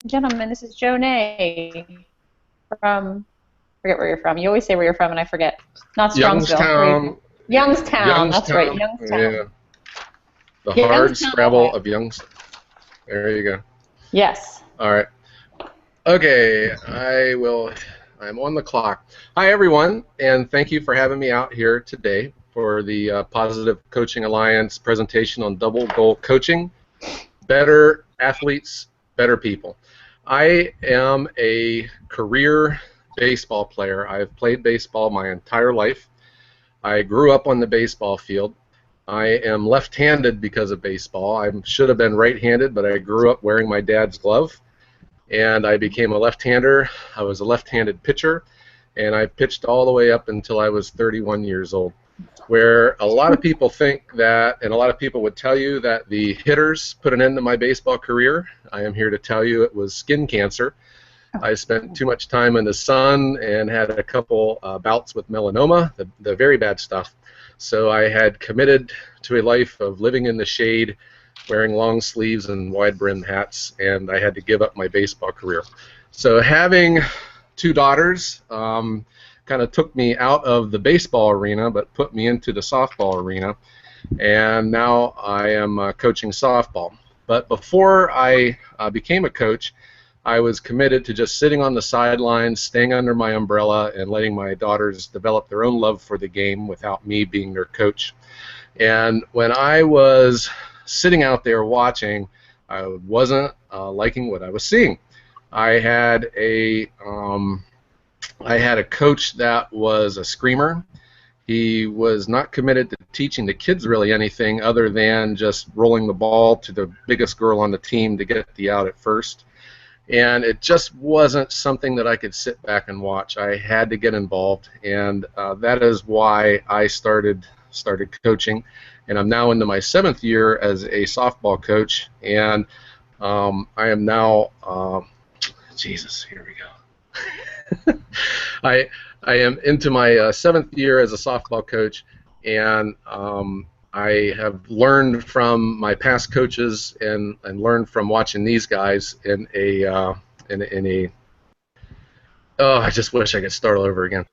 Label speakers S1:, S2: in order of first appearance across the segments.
S1: Gentlemen, this is Jonay from, forget where you're from. You always say where you're from, and I forget. Not Strongsville. Where are you from?
S2: Youngstown,
S1: Youngstown. That's right,
S2: Youngstown,
S1: Youngstown.
S2: yeah, the hard
S1: Youngstown,
S2: scrabble
S1: Ohio.
S2: of Youngstown. There you go.
S1: Yes.
S2: All right. Okay, I'm on the clock. Hi, everyone, and thank you for having me out here today for the Positive Coaching Alliance presentation on double goal coaching, better athletes, better people. I am a career baseball player. I've played baseball my entire life. I grew up on the baseball field. I am left-handed because of baseball. I should have been right-handed, but I grew up wearing my dad's glove, and I became a left-hander. I was a left-handed pitcher, and I pitched all the way up until I was 31 years old, where a lot of people think that, and a lot of people would tell you that the hitters put an end to my baseball career. I am here to tell you it was skin cancer. I spent too much time in the sun and had a couple bouts with melanoma, the very bad stuff. So I had committed to a life of living in the shade, wearing long sleeves and wide-brimmed hats, and I had to give up my baseball career. So having two daughters kind of took me out of the baseball arena, but put me into the softball arena, and now I am coaching softball. But before I became a coach, I was committed to just sitting on the sidelines, staying under my umbrella, and letting my daughters develop their own love for the game without me being their coach. And when I was sitting out there watching, I wasn't liking what I was seeing. I had a coach that was a screamer. He was not committed to teaching the kids really anything other than just rolling the ball to the biggest girl on the team to get the out at first. And it just wasn't something that I could sit back and watch. I had to get involved, and that is why I started coaching. And I'm now into my 7th year as a softball coach, and I am now, Jesus, here we go. I am into my 7th year as a softball coach, and I have learned from my past coaches and learned from watching these guys in a oh, I just wish I could start all over again.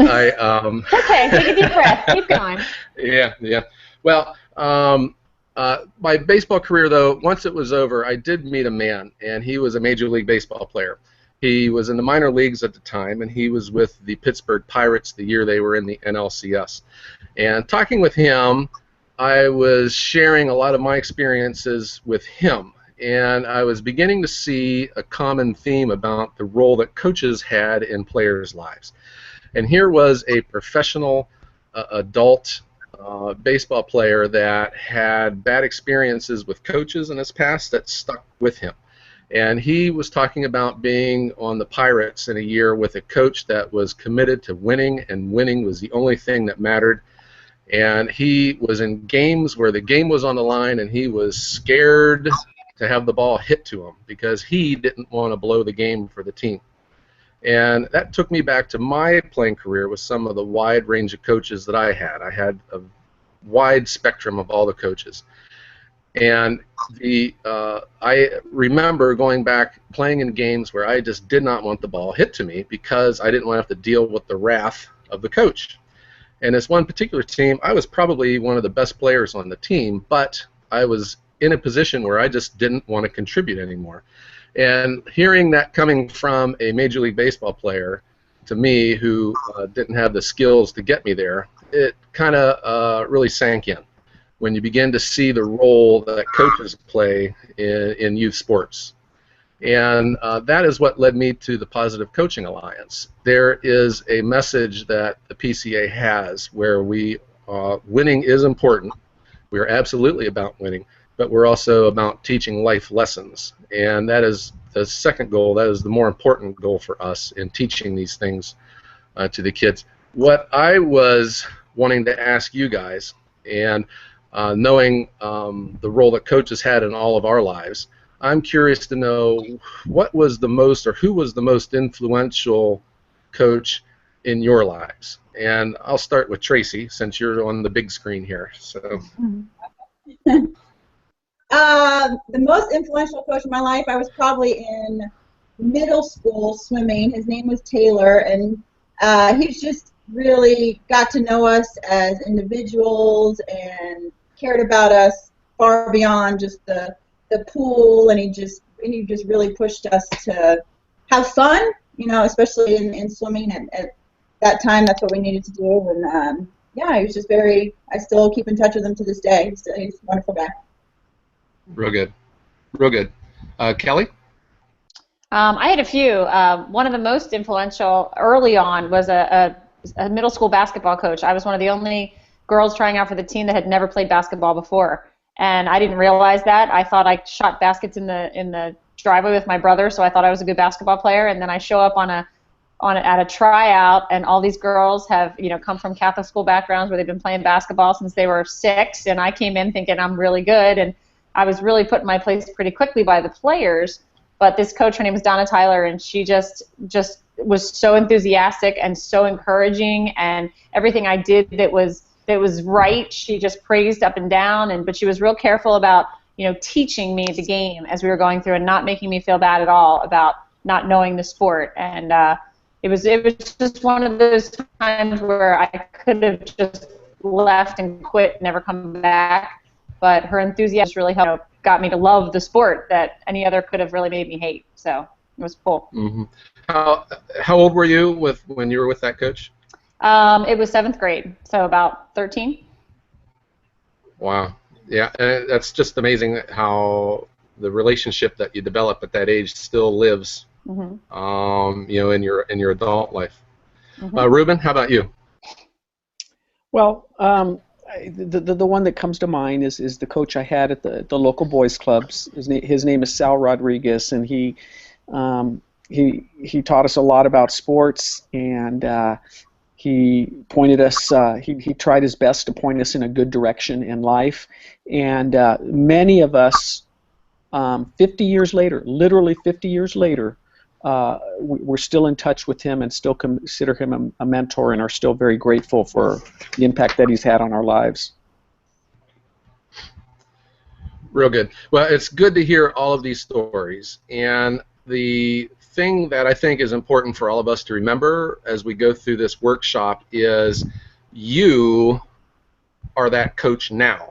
S1: Okay, take a deep breath. Keep going.
S2: Yeah. Well, my baseball career, though, once it was over, I did meet a man, and he was a Major League Baseball player. He was in the minor leagues at the time, and he was with the Pittsburgh Pirates the year they were in the NLCS. And talking with him, I was sharing a lot of my experiences with him, and I was beginning to see a common theme about the role that coaches had in players' lives. And here was a professional adult baseball player that had bad experiences with coaches in his past that stuck with him. And he was talking about being on the Pirates in a year with a coach that was committed to winning, and winning was the only thing that mattered. And he was in games where the game was on the line, and he was scared to have the ball hit to him because he didn't want to blow the game for the team. And that took me back to my playing career with some of the wide range of coaches that I had. I had a wide spectrum of all the coaches. And I remember going back playing in games where I just did not want the ball hit to me because I didn't want to have to deal with the wrath of the coach. And this one particular team, I was probably one of the best players on the team, but I was in a position where I just didn't want to contribute anymore. And hearing that coming from a Major League Baseball player to me who didn't have the skills to get me there, it kind of really sank in when you begin to see the role that coaches play in youth sports. And that is what led me to the Positive Coaching Alliance. There is a message that the PCA has where winning is important. We are absolutely about winning, but we're also about teaching life lessons. And that is the second goal. That is the more important goal for us in teaching these things to the kids. What I was wanting to ask you guys, and knowing the role that coaches had in all of our lives, I'm curious to know what was the most, or who was the most influential coach in your lives. And I'll start with Tracy since you're on the big screen here. So.
S3: The most influential coach in my life, I was probably in middle school swimming. His name was Taylor, and he's just really got to know us as individuals and cared about us far beyond just the pool, and he just really pushed us to have fun, especially in swimming at that time. That's what we needed to do, and yeah, he was just I still keep in touch with him to this day. He's a wonderful guy.
S2: Real good. Real good. Kelly?
S1: I had a few. One of the most influential early on was a middle school basketball coach. I was one of the only girls trying out for the team that had never played basketball before, and I didn't realize that. I thought I shot baskets in the driveway with my brother, so I thought I was a good basketball player. And then I show up at a tryout, and all these girls have come from Catholic school backgrounds where they've been playing basketball since they were 6, and I came in thinking I'm really good, and I was really put in my place pretty quickly by the players. But this coach, her name was Donna Tyler, and she just was so enthusiastic and so encouraging, and everything I did that was right, she just praised up and down. But she was real careful about teaching me the game as we were going through and not making me feel bad at all about not knowing the sport. And it was just one of those times where I could have just left and quit, never come back. But her enthusiasm really got me to love the sport that any other could have really made me hate. So it was cool.
S2: Mm-hmm. How old were you when you were with that coach?
S1: It was 7th grade, so about 13.
S2: Wow. Yeah, and that's just amazing how the relationship that you develop at that age still lives, mm-hmm. In your adult life. Mm-hmm. Ruben, how about you?
S4: Well, the one that comes to mind is the coach I had at the local boys clubs. His name is Sal Rodriguez, and he taught us a lot about sports, and he pointed us. He tried his best to point us in a good direction in life, and many of us, 50 years later, literally 50 years later, we're still in touch with him and still consider him a mentor, and are still very grateful for the impact that he's had on our lives.
S2: Real good. Well, it's good to hear all of these stories, and the thing that I think is important for all of us to remember as we go through this workshop is you are that coach now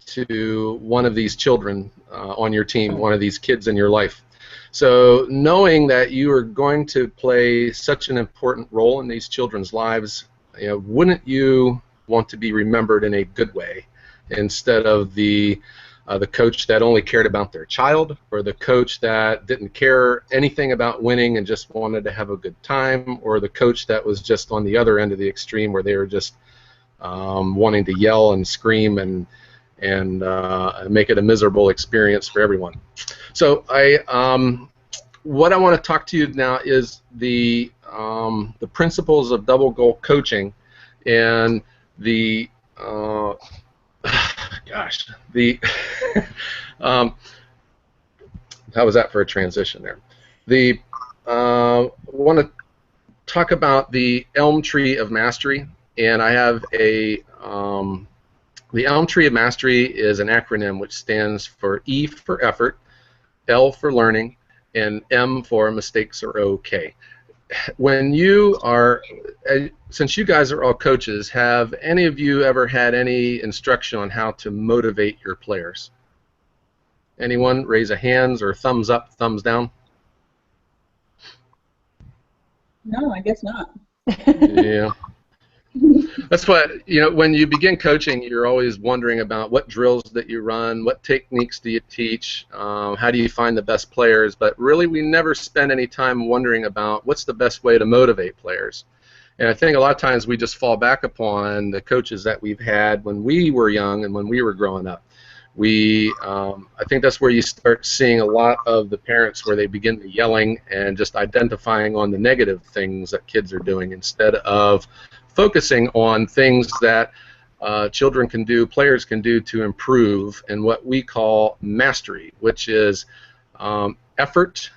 S2: to one of these children on your team, one of these kids in your life. So knowing that you are going to play such an important role in these children's lives, wouldn't you want to be remembered in a good way instead of the coach that only cared about their child, or the coach that didn't care anything about winning and just wanted to have a good time, or the coach that was just on the other end of the extreme where they were just wanting to yell and scream and make it a miserable experience for everyone. So what I want to talk to you now is the principles of double goal coaching, and the how was that for a transition there? I want to talk about the Elm Tree of Mastery, and I have the Elm Tree of Mastery is an acronym which stands for E for effort, L for learning, and M for mistakes are okay. When you are, since you guys are all coaches, have any of you ever had any instruction on how to motivate your players? Anyone? Raise a hands or thumbs up, thumbs down.
S3: No, I guess not.
S2: Yeah. That's what, when you begin coaching, you're always wondering about what drills that you run, what techniques do you teach, how do you find the best players, but really we never spend any time wondering about what's the best way to motivate players. And I think a lot of times we just fall back upon the coaches that we've had when we were young and when we were growing up. I think that's where you start seeing a lot of the parents where they begin the yelling and just identifying on the negative things that kids are doing instead of focusing on things that children can do, players can do to improve, and what we call mastery, which is effort,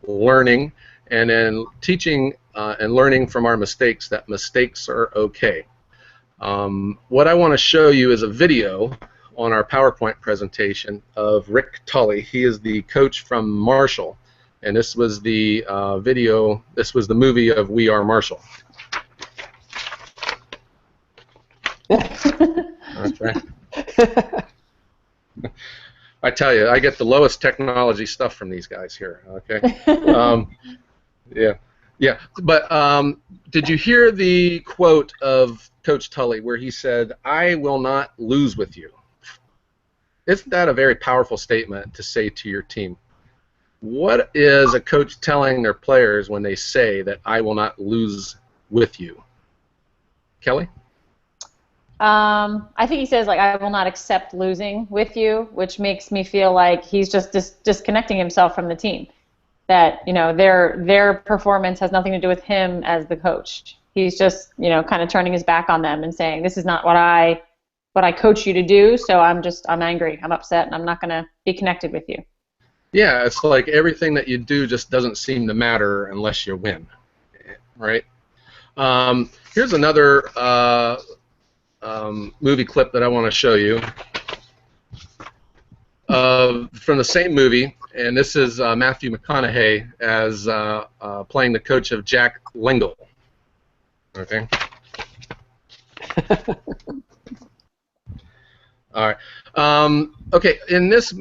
S2: learning, and then teaching and learning from our mistakes that mistakes are okay. What I want to show you is a video on our PowerPoint presentation of Rick Tully. He is the coach from Marshall, and this was the video. This was the movie of We Are Marshall. Okay. I tell you, I get the lowest technology stuff from these guys here. Okay. Yeah. But did you hear the quote of Coach Tully where he said, "I will not lose with you"? Isn't that a very powerful statement to say to your team? What is a coach telling their players when they say that "I will not lose with you"? Kelly?
S1: I think he says, like, I will not accept losing with you, which makes me feel like he's just disconnecting himself from the team. That, you know, their performance has nothing to do with him as the coach. He's just, you know, kind of turning his back on them and saying, this is not what I coach you to do, so I'm angry, I'm upset, and I'm not going to be connected with you.
S2: Yeah, it's like everything that you do just doesn't seem to matter unless you win, right? Here's another movie clip that I want to show you from the same movie, and this is Matthew McConaughey as playing the coach of Jack Lingle. Okay. All right. Okay. In this,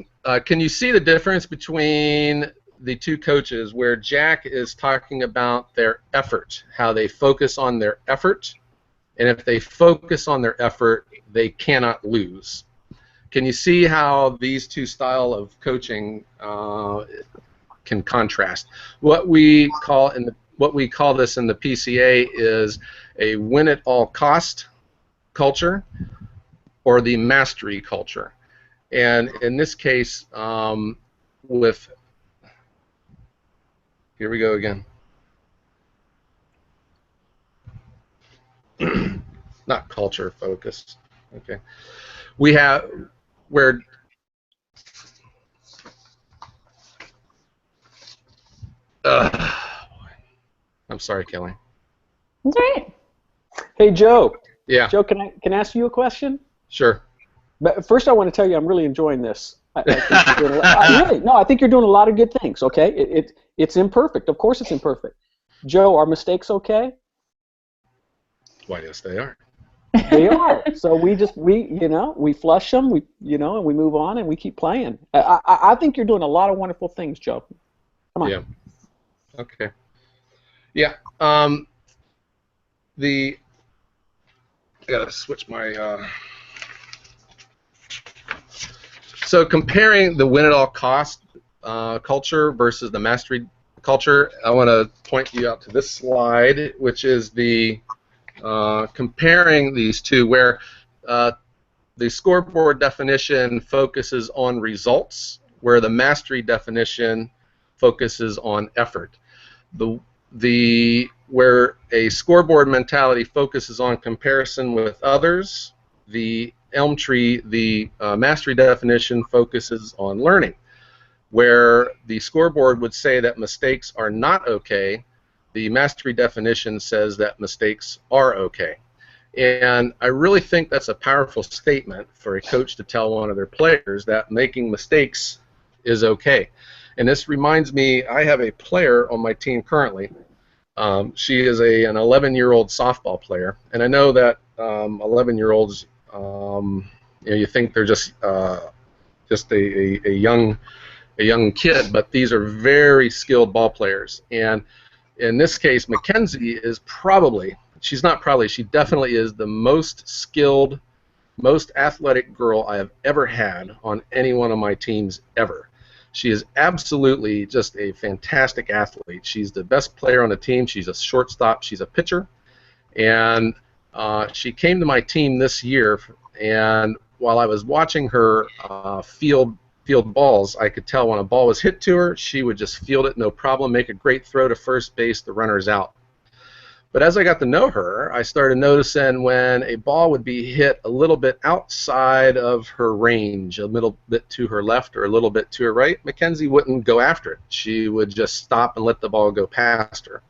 S2: can you see the difference between the two coaches, where Jack is talking about their effort, how they focus on their effort, and if they focus on their effort, they cannot lose. Can you see how these two style of coaching can contrast? What we call this in the PCA is a win at all cost culture or the mastery culture. And in this case, here we go again. Not culture focused. Okay. We have where I'm sorry, Kelly.
S1: That's right.
S4: Hey, Joe.
S2: Yeah.
S4: Joe, can I ask you a question?
S2: Sure.
S4: But first, I want to tell you I'm really enjoying this. I think you're doing a lot of good things. Okay, it's imperfect. Of course, it's imperfect. Joe, are mistakes okay?
S2: Why, yes, they are.
S4: They are. So we flush them. And we move on and we keep playing. I think you're doing a lot of wonderful things, Joe. Come on.
S2: Yeah. Okay. Yeah. I gotta switch my. So comparing the win at all cost culture versus the mastery culture, I want to point you out to this slide, which is the comparing these two, where the scoreboard definition focuses on results, where the mastery definition focuses on effort. Where a scoreboard mentality focuses on comparison with others, the elm tree, the mastery definition focuses on learning. Where the scoreboard would say that mistakes are not okay, the mastery definition says that mistakes are okay. And I really think that's a powerful statement for a coach to tell one of their players, that making mistakes is okay. And this reminds me, I have a player on my team currently. She is an 11-year-old softball player, and I know that 11-year-olds, you think they're just a young kid, but these are very skilled ball players. And in this case, Mackenzie is she definitely is the most skilled, most athletic girl I have ever had on any one of my teams ever. She is absolutely just a fantastic athlete. She's the best player on the team. She's a shortstop. She's a pitcher. And she came to my team this year, and while I was watching her field balls, I could tell when a ball was hit to her, she would just field it no problem, make a great throw to first base, the runner's out. But as I got to know her, I started noticing when a ball would be hit a little bit outside of her range, a little bit to her left or a little bit to her right, Mackenzie wouldn't go after it. She would just stop and let the ball go past her.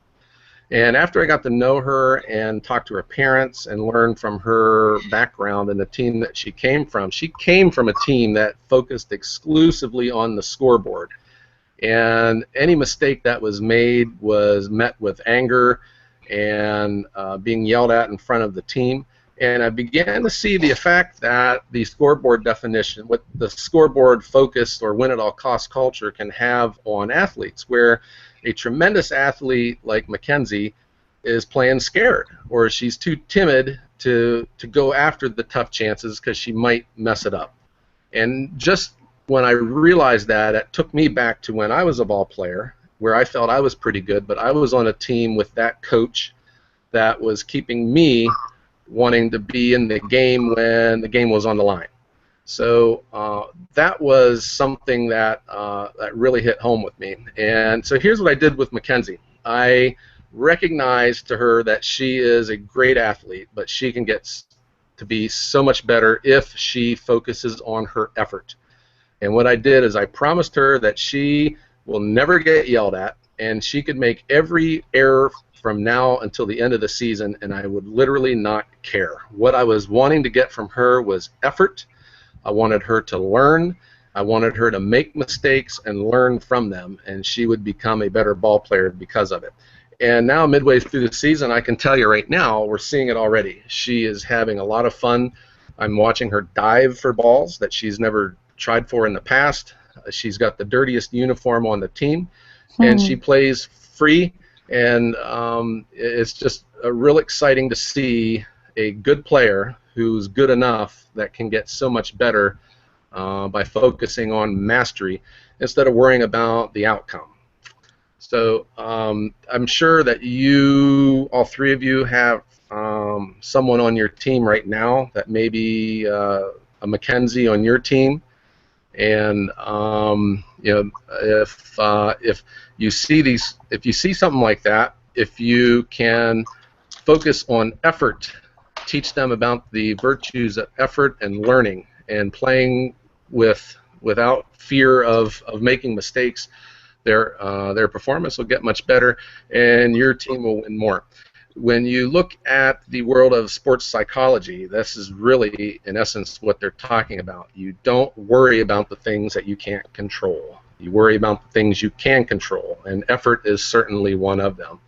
S2: And after I got to know her and talk to her parents and learn from her background and the team that she came from a team that focused exclusively on the scoreboard. And any mistake that was made was met with anger and being yelled at in front of the team. And I began to see the effect that the scoreboard definition, what the scoreboard focused or win at all cost culture can have on athletes, where a tremendous athlete like Mackenzie is playing scared, or she's too timid to go after the tough chances because she might mess it up. And just when I realized that, it took me back to when I was a ball player, where I felt I was pretty good, but I was on a team with that coach that was keeping me wanting to be in the game when the game was on the line. So that was something that that really hit home with me. And so here's what I did with Mackenzie. I recognized to her that she is a great athlete, but she can get to be so much better if she focuses on her effort. And what I did is I promised her that she will never get yelled at, and she could make every error from now until the end of the season, and I would literally not care. What I was wanting to get from her was effort. I wanted her to learn. I wanted her to make mistakes and learn from them, and she would become a better ball player because of it. And now, midway through the season, I can tell you right now, we're seeing it already. She is having a lot of fun. I'm watching her dive for balls that she's never tried for in the past. She's got the dirtiest uniform on the team, and she plays free. And it's just real exciting to see a good player who's good enough that can get so much better by focusing on mastery instead of worrying about the outcome. So I'm sure that you, all three of you, have someone on your team right now that may be a Mackenzie on your team. And you know, if you see something like that, if you can focus on effort, teach them about the virtues of effort and learning and playing without fear of making mistakes, their performance will get much better, and your team will win more. When you look at the world of sports psychology, this is really, in essence, what they're talking about. You don't worry about the things that you can't control. You worry about the things you can control, and effort is certainly one of them.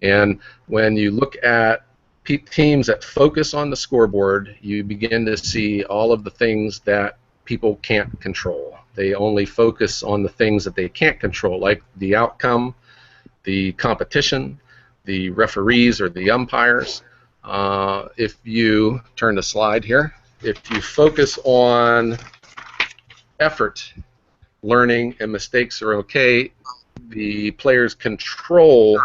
S2: And when you look at teams that focus on the scoreboard, you begin to see all of the things that people can't control. They only focus on the things that they can't control, like the outcome, the competition, the referees or the umpires. If you turn the slide here, if you focus on effort, learning, and mistakes are okay, the player's control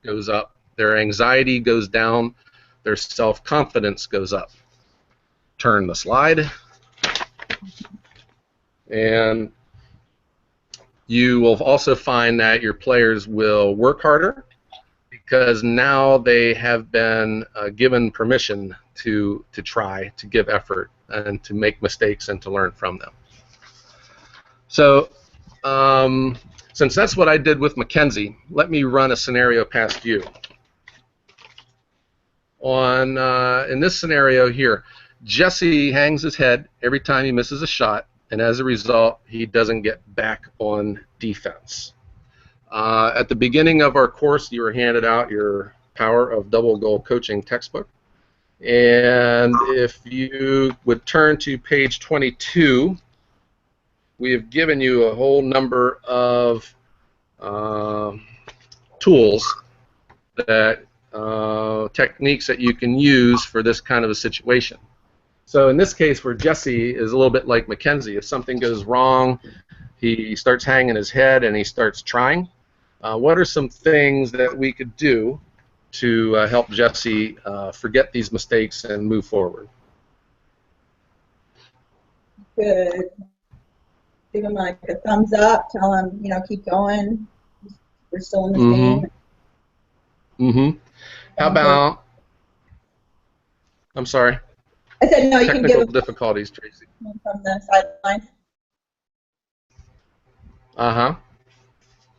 S2: goes up, their anxiety goes down, their self-confidence goes up. Turn the slide, and you will also find that your players will work harder, because now they have been given permission to try, to give effort, and to make mistakes and to learn from them. So since that's what I did with Mackenzie, let me run a scenario past you. In this scenario here, Jesse hangs his head every time he misses a shot, and as a result, he doesn't get back on defense. At the beginning of our course, you were handed out your Power of Double Goal Coaching textbook. And if you would turn to page 22, we have given you a whole number of tools, techniques that you can use for this kind of a situation. So in this case, where Jesse is a little bit like Mackenzie, if something goes wrong, he starts hanging his head and he starts trying. What are some things that we could do to help Jesse forget these mistakes and move forward?
S3: Good. Give him like a thumbs up. Tell him, you know, keep going. We're still in this game.
S2: Mm-hmm. How about? I'm sorry.
S3: I said no. You can give him
S2: difficulties, Tracy.
S3: from the sidelines.
S2: Uh-huh.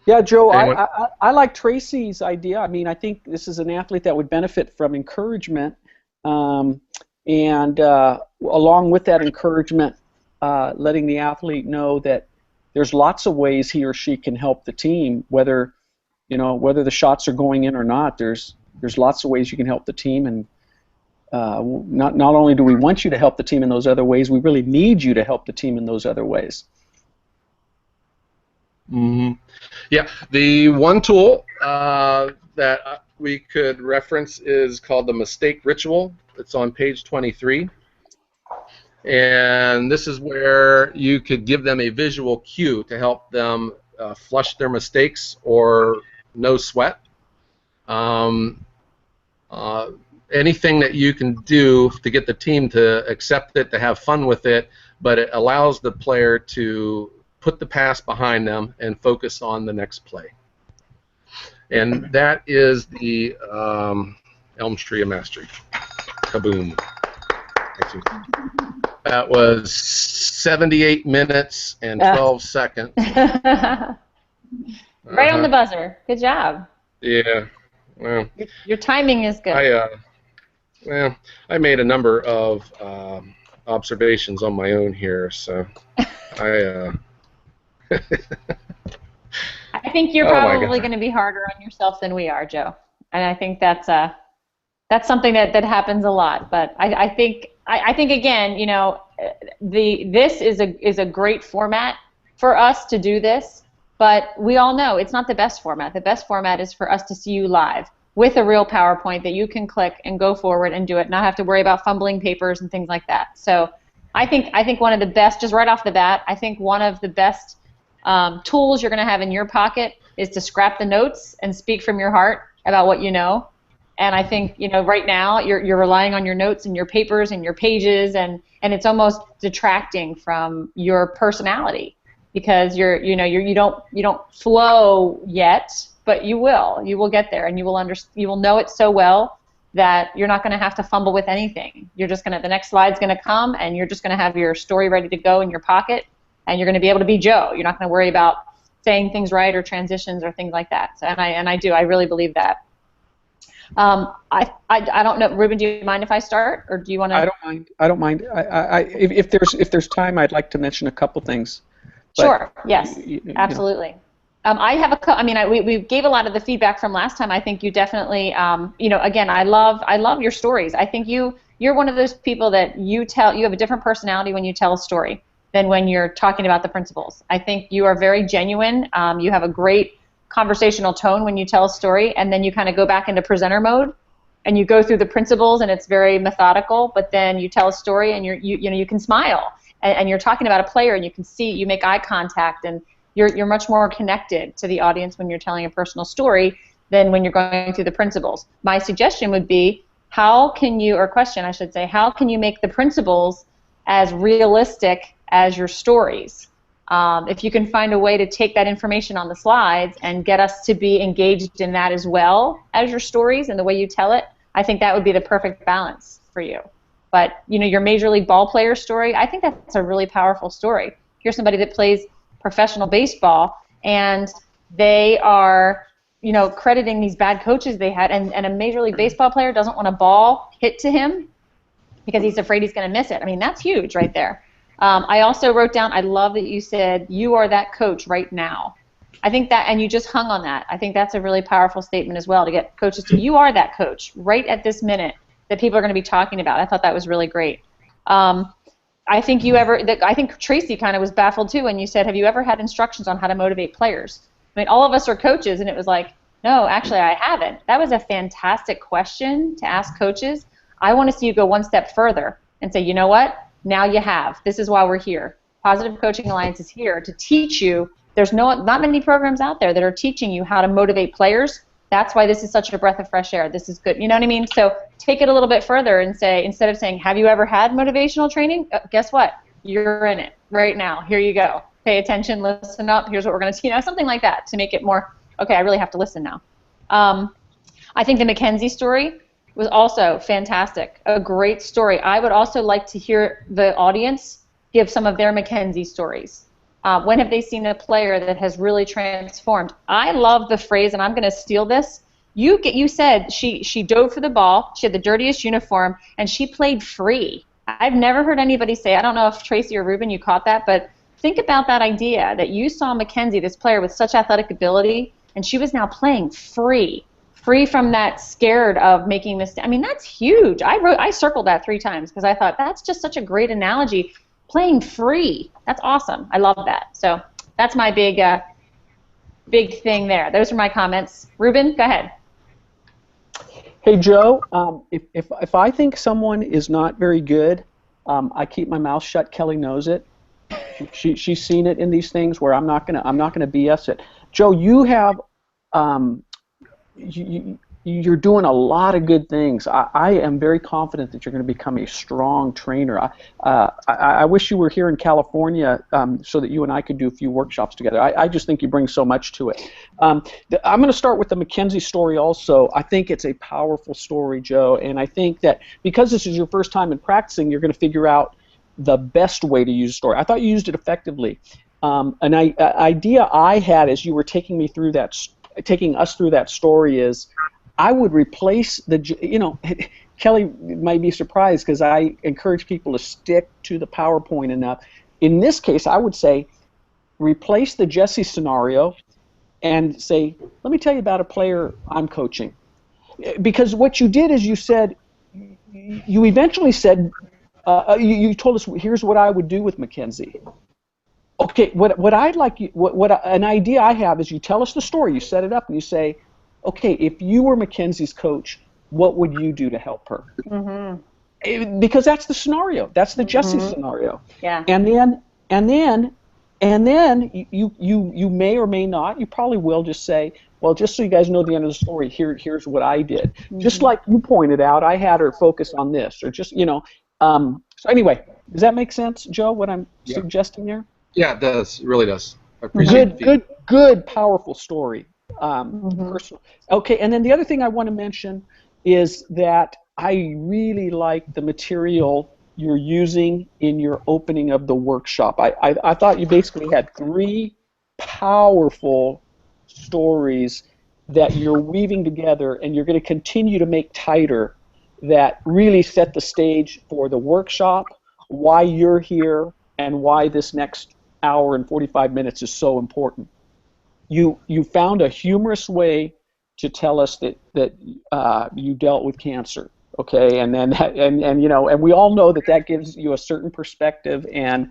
S4: Yeah, Joe,
S2: Anyone?
S4: I like Tracy's idea. I mean, I think this is an athlete that would benefit from encouragement, um, and along with that encouragement, letting the athlete know that there's lots of ways he or she can help the team, whether the shots are going in or not. There's lots of ways you can help the team, and not only do we want you to help the team in those other ways, we really need you to help the team in those other ways.
S2: Mm-hmm. Yeah, the one tool that we could reference is called the mistake ritual. It's on page 23. And this is where you could give them a visual cue to help them flush their mistakes or no sweat. Um, Anything that you can do to get the team to accept it, to have fun with it, but it allows the player to put the past behind them and focus on the next play. And that is the Elm Tree of Mastery. Kaboom. Thank you. That was 78 minutes and 12 seconds.
S1: Right on the buzzer. Good job.
S2: Yeah. Well,
S1: your timing is good.
S2: I made a number of observations on my own here, so I
S1: think you're probably going to be harder on yourself than we are, Joe. And I think that's something that happens a lot. But I think again, this is a great format for us to do this. But we all know it's not the best format. The best format is for us to see you live with a real PowerPoint that you can click and go forward and do it, not have to worry about fumbling papers and things like that. So I think one of the best, just right off the bat, I think one of the best tools you're going to have in your pocket is to scrap the notes and speak from your heart about what you know. And I think right now you're relying on your notes and your papers and your pages, and it's almost detracting from your personality because you don't flow yet, but you will get there, and you will know it so well that you're not going to have to fumble with anything. You're just the next slide's going to come, and you're just going to have your story ready to go in your pocket, and you're going to be able to be Joe. You're not going to worry about saying things right or transitions or things like that. So, I really believe that. I don't know, Ruben, do you mind if I start, or do you want to?
S4: I don't mind. If there's time, I'd like to mention a couple things.
S1: Sure. Yes. Absolutely. We gave a lot of the feedback from last time. I think you definitely, again, I love your stories. I think you're one of those people that you have a different personality when you tell a story than when you're talking about the principles. I think you are very genuine. You have a great conversational tone when you tell a story, and then you kind of go back into presenter mode, and you go through the principles, and it's very methodical. But then you tell a story, and you can smile, and you're talking about a player, and you can see, you make eye contact, and you're much more connected to the audience when you're telling a personal story than when you're going through the principles. My suggestion would be, how can you make the principles as realistic as your stories? If you can find a way to take that information on the slides and get us to be engaged in that as well as your stories and the way you tell it, I think that would be the perfect balance for you. But your Major League ball player story, I think that's a really powerful story. Here's somebody that plays professional baseball, and they are crediting these bad coaches they had, and a Major League Baseball player doesn't want a ball hit to him because he's afraid he's going to miss it. I mean, that's huge right there. I also wrote down, I love that you said, you are that coach right now. I think that, and you just hung on that. I think that's a really powerful statement as well, to get coaches to, you are that coach right at this minute that people are going to be talking about. I thought that was really great. I think Tracy kind of was baffled too when you said, have you ever had instructions on how to motivate players? I mean, all of us are coaches, and it was like, no, actually I haven't. That was a fantastic question to ask coaches. I want to see you go one step further and say, you know what? Now you have. This is why we're here. Positive Coaching Alliance is here to teach you. There's not many programs out there that are teaching you how to motivate players. That's why this is such a breath of fresh air. This is good. You know what I mean? So take it a little bit further and say, instead of saying, have you ever had motivational training? Guess what? You're in it right now. Here you go. Pay attention, listen up. Here's what we're going to, something like that to make it more, okay, I really have to listen now. I think the Mackenzie story was also fantastic. A great story. I would also like to hear the audience give some of their Mackenzie stories. When have they seen a player that has really transformed? I love the phrase, and I'm going to steal this. You said she dove for the ball, she had the dirtiest uniform, and she played free. I've never heard anybody say, I don't know if Tracy or Ruben, you caught that, but think about that idea that you saw Mackenzie, this player with such athletic ability, and she was now playing free from that scared of making mistakes. I mean, that's huge. I circled that 3 times because I thought that's just such a great analogy. Playing free. That's awesome. I love that. So that's my big thing there. Those are my comments. Ruben, go ahead.
S4: Hey, Joe, if I think someone is not very good, I keep my mouth shut. Kelly knows it. She's seen it in these things where I'm not gonna BS it. Joe, you have you're doing a lot of good things. I am very confident that you're going to become a strong trainer. I wish you were here in California so that you and I could do a few workshops together. I just think you bring so much to it. I'm going to start with the Mackenzie story also. I think it's a powerful story, Joe, and I think that because this is your first time in practicing, you're going to figure out the best way to use a story. I thought you used it effectively. An idea I had as you were taking us through that story is I would replace Kelly might be surprised because I encourage people to stick to the PowerPoint enough. In this case, I would say replace the Jesse scenario and say, let me tell you about a player I'm coaching. Because what you did is you said, you eventually said, you told us, here's what I would do with Mackenzie. Okay, what I'd like you, an idea I have is you tell us the story, you set it up, and you say, okay, if you were Mackenzie's coach, what would you do to help her? Mm-hmm. Because that's the scenario. That's the Jesse scenario.
S1: Yeah.
S4: And then you may or may not. You probably will just say, well, just so you guys know the end of the story, here's what I did. Mm-hmm. Just like you pointed out, I had her focus on this, or just So anyway, does that make sense, Joe? What I'm suggesting there?
S2: Yeah, it does. It really does. I appreciate it.
S4: Good, powerful story. Personal. Okay, and then the other thing I want to mention is that I really like the material you're using in your opening of the workshop. I thought you basically had 3 powerful stories that you're weaving together and you're going to continue to make tighter that really set the stage for the workshop, why you're here, and why this next hour and 45 minutes is so important. You found a humorous way to tell us that you dealt with cancer, okay, and we all know that gives you a certain perspective and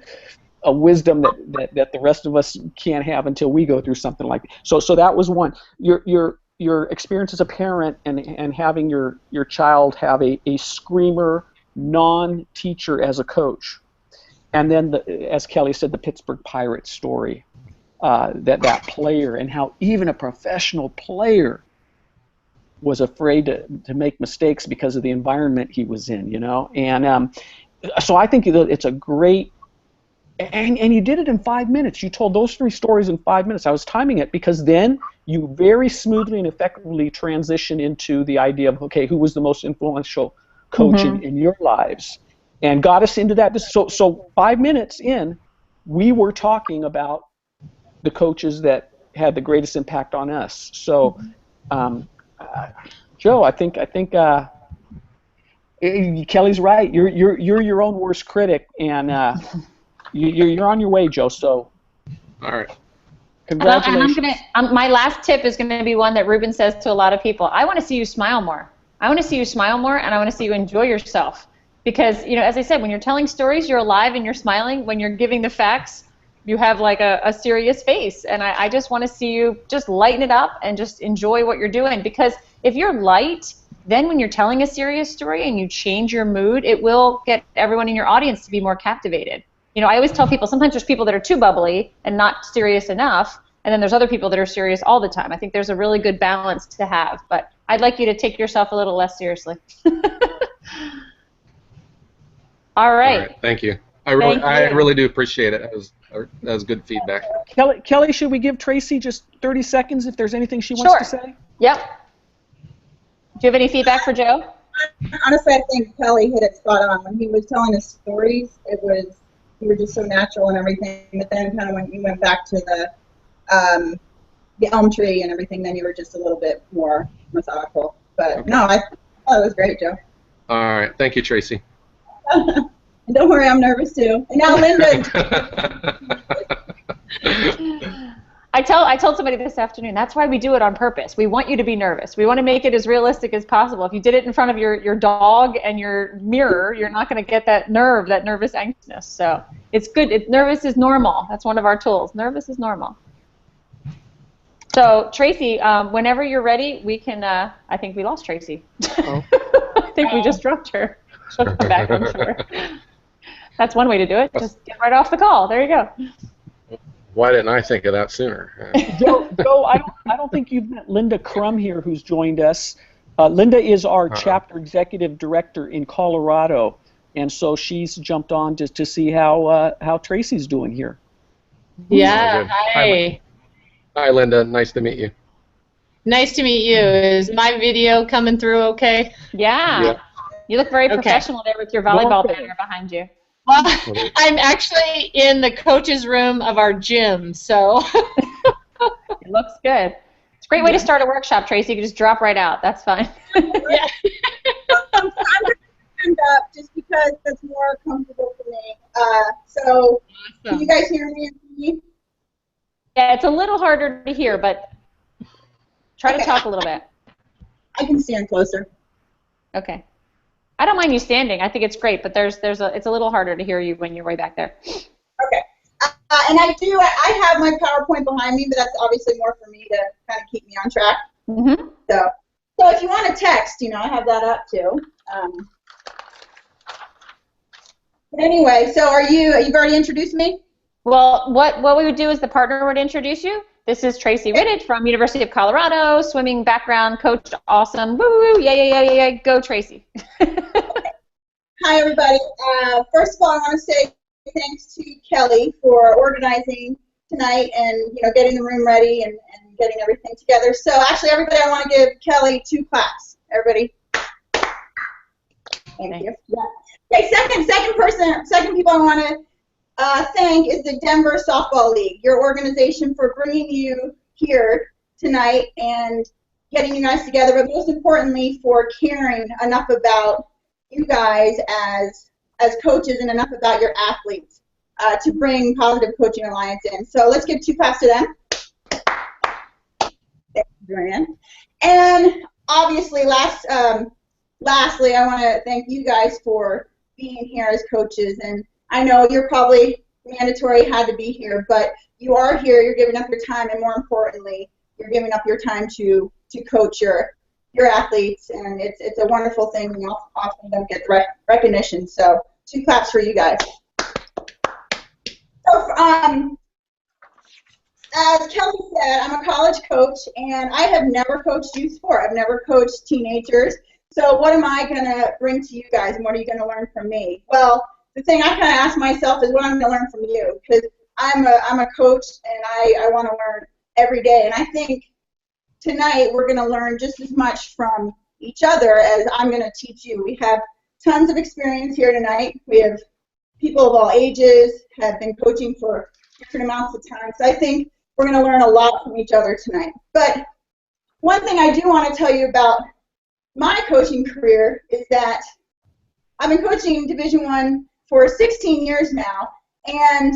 S4: a wisdom that the rest of us can't have until we go through something like that. So that was one. Your experience as a parent and having your child have a screamer non-teacher as a coach, and then as Kelly said, the Pittsburgh Pirates story. That player and how even a professional player was afraid to make mistakes because of the environment he was in, and so I think it's a great, and you did it in 5 minutes. You told those 3 stories in 5 minutes. I was timing it because then you very smoothly and effectively transition into the idea of, okay, who was the most influential coach in your lives, and got us into that. So 5 minutes in, we were talking about the coaches that had the greatest impact on us. So, Joe, I think Kelly's right. You're your own worst critic, and you're on your way, Joe. So,
S2: all right.
S1: Congratulations. And my last tip is going to be one that Ruben says to a lot of people. I want to see you smile more. I want to see you smile more, and I want to see you enjoy yourself. Because, as I said, when you're telling stories, you're alive and you're smiling. When you're giving the facts, you have like a serious face, and I just want to see you just lighten it up and just enjoy what you're doing, because if you're light, then when you're telling a serious story and you change your mood, it will get everyone in your audience to be more captivated. I always tell people sometimes there's people that are too bubbly and not serious enough, and then there's other people that are serious all the time. I think there's a really good balance to have, but I'd like you to take yourself a little less seriously. All right.
S2: Thank you. I really do appreciate it. That was good feedback.
S4: Kelly, should we give Tracy just 30 seconds if there's anything she wants to say?
S1: Yep. Do you have any feedback for Joe?
S3: Honestly, I think Kelly hit it spot on. When he was telling his stories, it was you were just so natural and everything. But then kind of when you went back to the elm tree and everything, then you were just a little bit more methodical. But
S2: Okay.
S3: no, I thought it was great, Joe.
S2: All right. Thank you, Tracy.
S3: And don't worry, I'm nervous too. And now Linda.
S1: I told somebody this afternoon, that's why we do it on purpose. We want you to be nervous. We want to make it as realistic as possible. If you did it in front of your dog and your mirror, you're not going to get that nervous anxiousness. So it's good. Nervous is normal. That's one of our tools. Nervous is normal. So Tracy, whenever you're ready, we can, I think we lost Tracy.
S4: Oh.
S1: I think we just dropped her. She'll come back, I'm sure. That's one way to do it. Just get right off the call. There you go.
S2: Why didn't I think of that sooner?
S4: Joe, I don't think you've met Linda Crum here, who's joined us. Linda is our chapter executive director in Colorado, and so she's jumped on to see how Tracy's doing here.
S5: Yeah,
S2: hi. Hi, Linda. Nice to meet you.
S5: Nice to meet you. Is my video coming through okay?
S1: Yeah. You look very professional there with your volleyball banner behind you.
S5: Well, I'm actually in the coach's room of our gym, so.
S1: It looks good. It's a great way to start a workshop, Tracy. You can just drop right out. That's fine.
S5: Yeah.
S3: I'm going to stand up just because that's more comfortable for me. So, can you guys hear me?
S1: Yeah, it's a little harder to hear, but try to talk a little bit.
S3: I can stand closer.
S1: Okay. I don't mind you standing. I think it's great, but it's a little harder to hear you when you're way back there.
S3: Okay. And I have my PowerPoint behind me, but that's obviously more for me to kind of keep me on track.
S1: Mm-hmm.
S3: So if you want to text, I have that up too. But anyway, so you've already introduced me?
S1: Well, what we would do is the partner would introduce you. This is Tracy Whitted from University of Colorado, swimming background, coach, awesome. Woo, yeah, go Tracy.
S3: Hi, everybody. First of all, I want to say thanks to Kelly for organizing tonight and getting the room ready and getting everything together. So actually, everybody, I want to give Kelly 2 claps. Everybody. Thank you. Yeah. Okay, second people I want to thank is the Denver Softball League, your organization, for bringing you here tonight and getting you guys together, but most importantly for caring enough about you guys as coaches and enough about your athletes to bring Positive Coaching Alliance in. So let's give 2 claps to them. Thank you, Joanne. And obviously, lastly, I want to thank you guys for being here as coaches. And I know you're probably mandatory, had to be here, but you are here, you're giving up your time, and more importantly, you're giving up your time to coach your athletes, and it's a wonderful thing. You often don't get recognition, so 2 claps for you guys. So, as Kelly said, I'm a college coach, and I have never coached youth sport. I've never coached teenagers, so what am I going to bring to you guys, and what are you going to learn from me? Well, the thing I kind of ask myself is what I'm going to learn from you, because I'm a coach and I want to learn every day. And I think tonight we're going to learn just as much from each other as I'm going to teach you. We have tons of experience here tonight. We have people of all ages, have been coaching for different amounts of time. So I think we're going to learn a lot from each other tonight. But one thing I do want to tell you about my coaching career is that I've been coaching Division I for 16 years now, and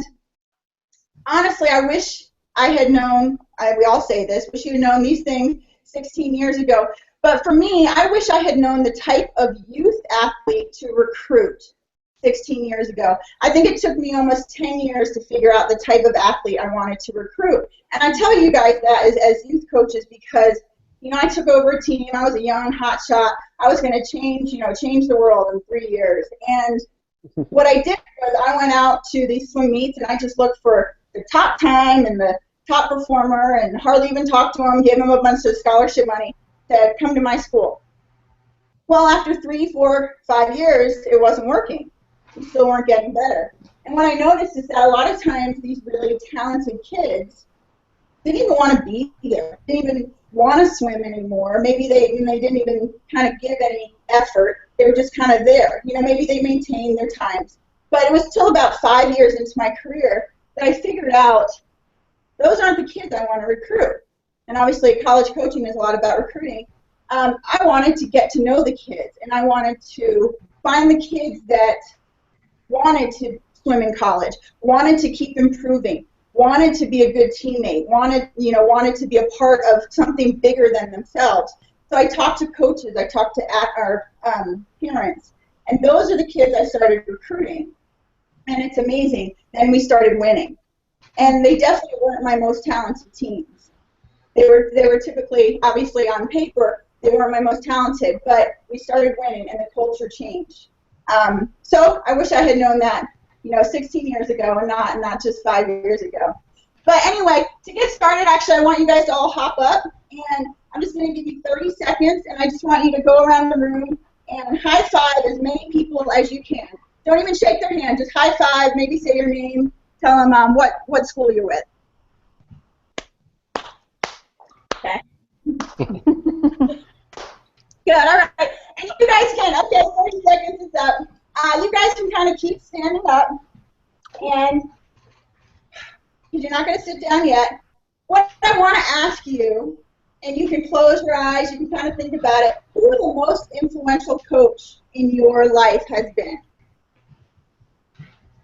S3: honestly, I wish I had known, we all say this, wish you'd known these things 16 years ago, but for me, I wish I had known the type of youth athlete to recruit 16 years ago. I think it took me almost 10 years to figure out the type of athlete I wanted to recruit, and I tell you guys that as youth coaches because I took over a team, I was a young hotshot, I was going to change the world in 3 years, and what I did was I went out to these swim meets and I just looked for the top time and the top performer and hardly even talked to them, gave them a bunch of scholarship money to come to my school. Well, after 3, 4, 5 years, it wasn't working. We still weren't getting better. And what I noticed is that a lot of times these really talented kids didn't even want to be there, didn't even want to swim anymore. Maybe they didn't even kind of give any effort. They were just kind of there. Maybe they maintained their times. But it was still about 5 years into my career that I figured out those aren't the kids I want to recruit. And obviously college coaching is a lot about recruiting. I wanted to get to know the kids, and I wanted to find the kids that wanted to swim in college, wanted to keep improving, wanted to be a good teammate, wanted to be a part of something bigger than themselves. So I talked to coaches, I talked to our parents, and those are the kids I started recruiting. And it's amazing. Then we started winning. And they definitely weren't my most talented teams. They were typically, obviously on paper, they weren't my most talented, but we started winning and the culture changed. So I wish I had known that, 16 years ago and not just 5 years ago. But anyway, to get started, actually, I want you guys to all hop up, and I'm just going to give you 30 seconds, and I just want you to go around the room and high five as many people as you can. Don't even shake their hand, just high five, maybe say your name, tell them what school you're with. Okay. Good, all right. And you guys can, okay, 30 seconds is up. You guys can kind of keep standing up, and because you're not going to sit down yet, what I want to ask you, and you can close your eyes, you can kind of think about it, who the most influential coach in your life has been?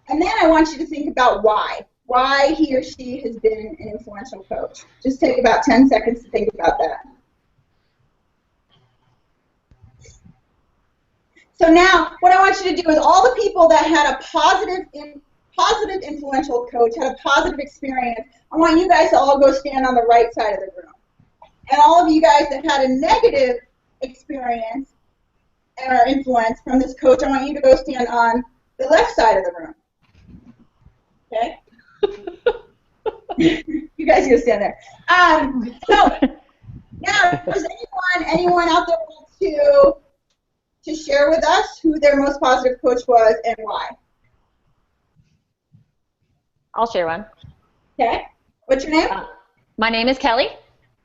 S3: And then I want you to think about why he or she has been an influential coach. Just take about 10 seconds to think about that. So now, what I want you to do is all the people that had a positive influential coach, had a positive experience, I want you guys to all go stand on the right side of the room. And all of you guys that had a negative experience or influence from this coach, I want you to go stand on the left side of the room. Okay? You guys are going to stand there. So, now, does anyone out there want to share with us who their most positive coach was and why?
S1: I'll share one.
S3: Okay. What's your name?
S1: My name is Kelly.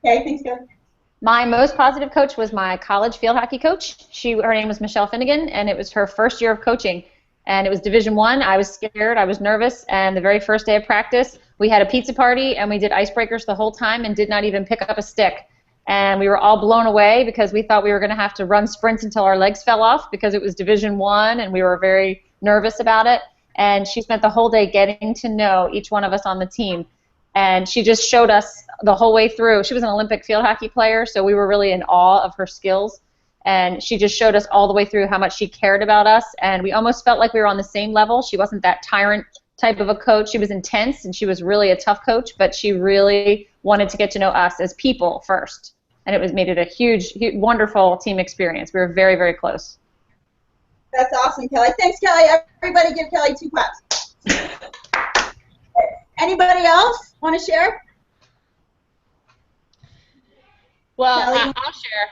S3: Okay, thanks, Kelly.
S1: My most positive coach was my college field hockey coach. Her name was Michelle Finnegan, and it was her first year of coaching. And it was Division I. I was scared. I was nervous. And the very first day of practice, we had a pizza party, and we did icebreakers the whole time and did not even pick up a stick. And we were all blown away because we thought we were going to have to run sprints until our legs fell off because it was Division I, and we were very nervous about it. And she spent the whole day getting to know each one of us on the team. And she just showed us the whole way through. She was an Olympic field hockey player, so we were really in awe of her skills. And she just showed us all the way through how much she cared about us. And we almost felt like we were on the same level. She wasn't that tyrant type of a coach. She was intense, and she was really a tough coach, but she really wanted to get to know us as people first. And it made it a huge, wonderful team experience. We were very, very close.
S3: That's awesome, Kelly. Thanks, Kelly. Everybody give Kelly 2 claps. Anybody else want to share?
S5: Well,
S3: Kelly?
S5: I'll share.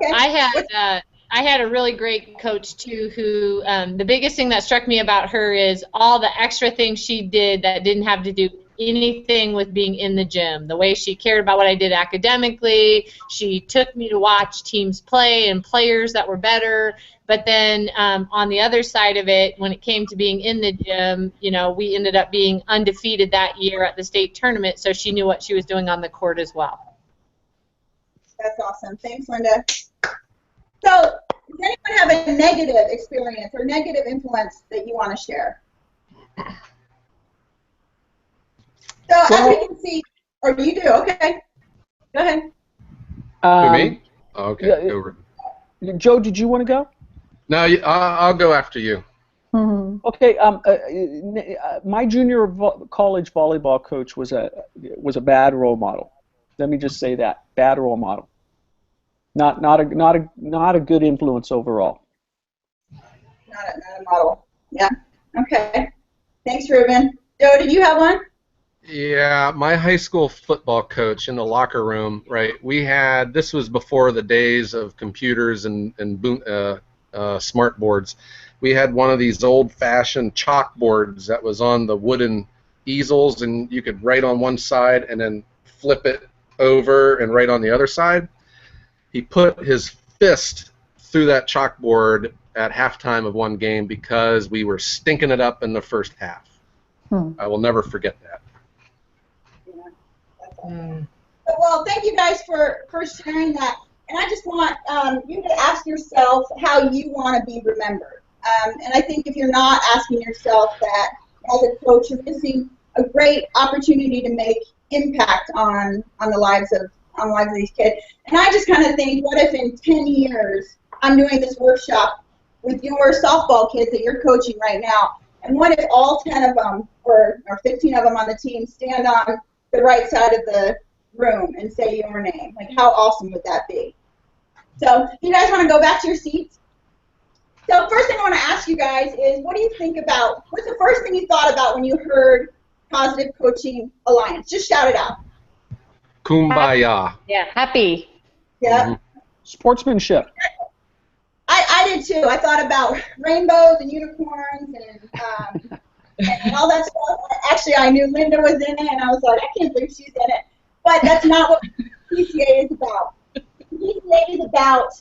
S3: Okay.
S5: I had a really great coach too who the biggest thing that struck me about her is all the extra things she did that didn't have to do anything with being in the gym. The way she cared about what I did academically, she took me to watch teams play and players that were better. But then on the other side of it, when it came to being in the gym, we ended up being undefeated that year at the state tournament, so she knew what she was doing on the court as well.
S3: That's awesome. Thanks, Linda. So, does anyone have a negative experience or negative influence that you want to share? So, as we can see, or you do, okay. Go ahead.
S2: Me? Oh, okay,
S4: Yeah,
S2: go over.
S4: Joe, did you want to go?
S2: No, I'll go after you.
S1: Mm-hmm.
S4: Okay. My junior college volleyball coach was a bad role model. Let me just say that, bad role model. Not a good influence overall.
S3: Not a model. Yeah. Okay. Thanks, Ruben. Joe, did you have one?
S2: Yeah, my high school football coach in the locker room, right? This was before the days of computers and smart boards. We had one of these old-fashioned chalkboards that was on the wooden easels, and you could write on one side and then flip it over and write on the other side. He put his fist through that chalkboard at halftime of one game because we were stinking it up in the first half. I will never forget that.
S3: Yeah. Well, thank you guys for sharing that. And I just want you to ask yourself how you want to be remembered. And I think if you're not asking yourself that as a coach, you're missing a great opportunity to make impact on the lives of these kids. And I just kind of think, what if in 10 years I'm doing this workshop with your softball kids that you're coaching right now, and what if all 10 of them or 15 of them on the team stand on the right side of the room and say your name? Like, how awesome would that be? So, you guys want to go back to your seats? So, first thing I want to ask you guys is, what do you think about, what's the first thing you thought about when you heard Positive Coaching Alliance? Just shout it out.
S2: Kumbaya.
S1: Yeah, happy.
S3: Yeah.
S4: Sportsmanship.
S3: I did too. I thought about rainbows and unicorns and all that stuff. Actually, I knew Linda was in it, and I was like, I can't believe she's in it. But that's not what PCA is about. PCA is about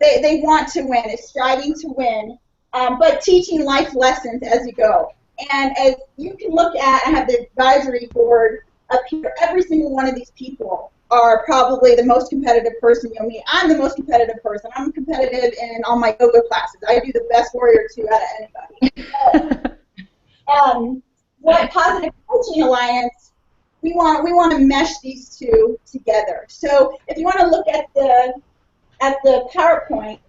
S3: they want to win. It's striving to win, but teaching life lessons as you go. And as you can look at, I have the advisory board up here. Every single one of these people are probably the most competitive person you'll meet. I'm the most competitive person. I'm competitive in all my yoga classes. I do the best warrior 2 out of anybody. What Positive Coaching Alliance, we want to mesh these two together. So if you want to look at the PowerPoint,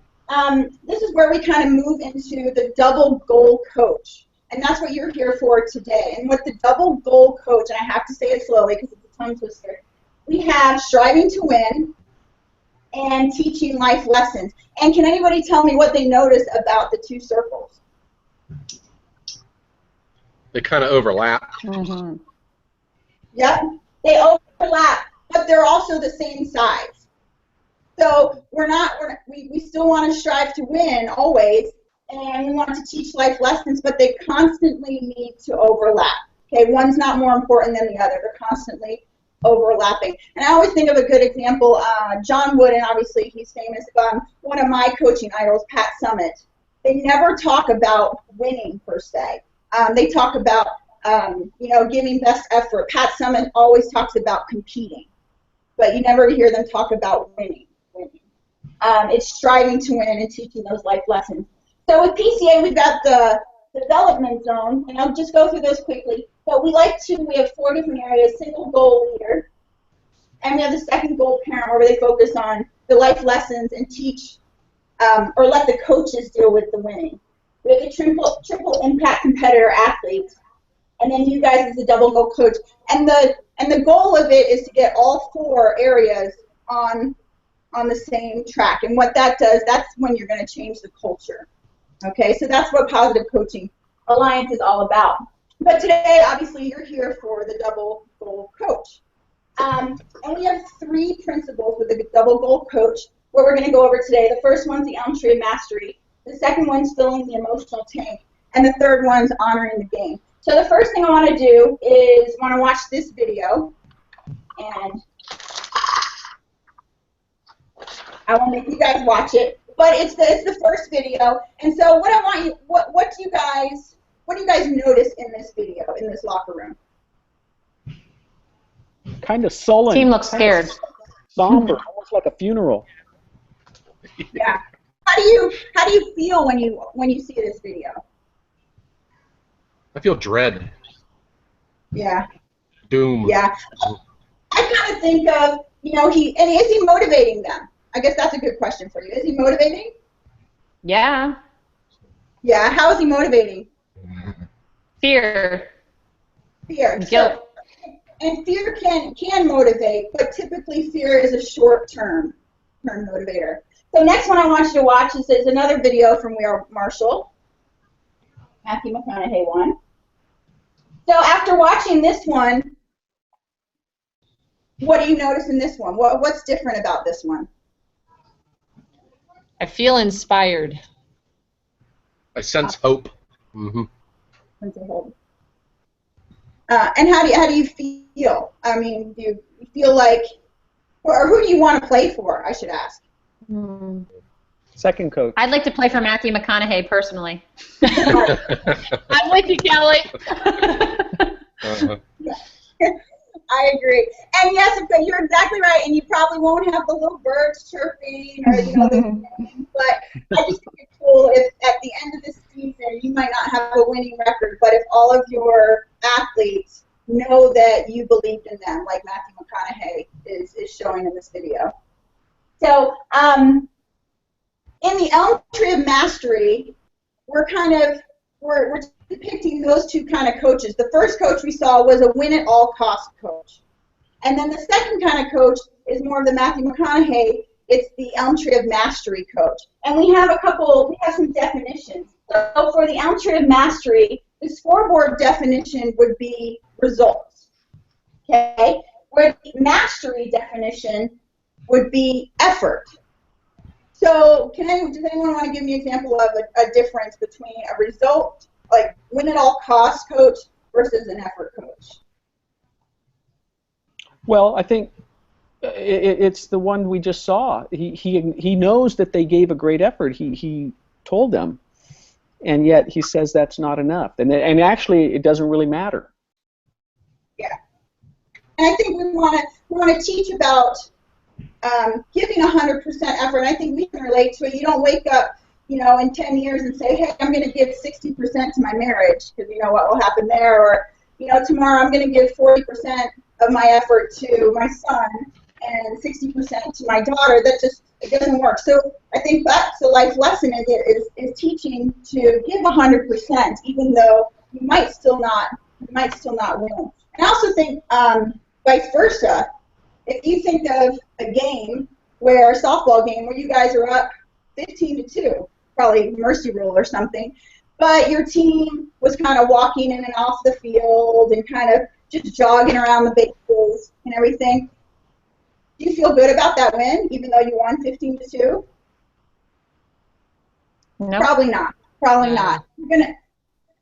S3: this is where we kind of move into the double goal coach. And that's what you're here for today. And with the double goal coach, and I have to say it slowly because it's a tongue twister, we have striving to win and teaching life lessons. And can anybody tell me what they notice about the 2 circles?
S2: They kind of overlap.
S1: Mm-hmm.
S3: Yep, they overlap, but they're also the same size. So we still want to strive to win always, and we want to teach life lessons, but they constantly need to overlap. Okay, one's not more important than the other. They're constantly overlapping. And I always think of a good example, John Wooden, obviously he's famous, one of my coaching idols, Pat Summitt. They never talk about winning per se. They talk about giving best effort. Pat Summitt always talks about competing, but you never hear them talk about winning. It's striving to win and teaching those life lessons. So with PCA, we've got the development zone, and I'll just go through those quickly. But we have 4 different areas: single goal leader, and we have the second goal parent, where they focus on the life lessons and teach, or let the coaches deal with the winning. We have the triple impact competitor athlete, and then you guys as the double goal coach. And the goal of it is to get all 4 areas on the same track. And what that does, that's when you're going to change the culture. Okay, so that's what Positive Coaching Alliance is all about. But today, obviously, you're here for the double goal coach. And we have 3 principles with the double goal coach, what we're going to go over today. The first one's the elm tree of mastery. The second one's filling the emotional tank. And the third one's honoring the game. So the first thing I want to do is I want to watch this video. And I will make you guys watch it. But it's the first video. And so what I want you, what do you guys notice in this video, in this locker room?
S4: Kind of sullen.
S1: Team looks scared.
S4: Somber, almost like a funeral.
S3: Yeah. How do you feel when you see this video?
S2: I feel dread.
S3: Yeah.
S2: Doom.
S3: Yeah. I kind of think of, is he motivating them? I guess that's a good question for you. Is he motivating?
S1: Yeah.
S3: Yeah. How is he motivating?
S1: Fear.
S3: Fear.
S1: Guilt.
S3: And fear can motivate, but typically fear is a short-term motivator. So next one I want you to watch is another video from Where Marshall, Matthew McConaughey one. So after watching this one, what do you notice in this one? What's different about this one?
S5: I feel inspired.
S2: I sense hope. Mm-hmm.
S3: And how do you feel? I mean, do you feel like, or who do you want to play for? I should ask.
S4: Second coach.
S1: I'd like to play for Matthew McConaughey personally.
S5: I'm with you, Kelly.
S2: Uh-huh.
S3: I agree. And yes, you're exactly right. And you probably won't have the little birds chirping or but I just think it's cool if at the end of the season you might not have a winning record, but if all of your athletes know that you believed in them, like Matthew McConaughey is showing in this video. So in the Elm Tree of Mastery, we're depicting those two kind of coaches. The first coach we saw was a win-at-all-cost coach. And then the second kind of coach is more of the Matthew McConaughey. It's the Elm Tree of Mastery coach. And we have some definitions. So for the Elm Tree of Mastery, the scoreboard definition would be results. Okay? Where the mastery definition would be effort. So does anyone want to give me an example of a difference between a result, like win-at-all-cost coach versus an effort coach?
S4: Well, I think it's the one we just saw. He knows that they gave a great effort. He told them, and yet he says that's not enough. And actually, it doesn't really matter.
S3: Yeah, and I think we want to teach about giving 100% effort. And I think we can relate to it. You don't wake up, in 10 years and say, hey, I'm going to give 60% to my marriage because you know what will happen there, or tomorrow I'm going to give 40% of my effort to my son and 60% to my daughter. It doesn't work. So I think that's the life lesson is teaching to give 100%, even though you might still not win. And I also think vice versa. If you think of a softball game where you guys are up 15-2, probably mercy rule or something, but your team was kind of walking in and off the field and kind of just jogging around the bases and everything, do you feel good about that win, even though you won 15-2?
S1: No.
S3: Probably not. Probably not.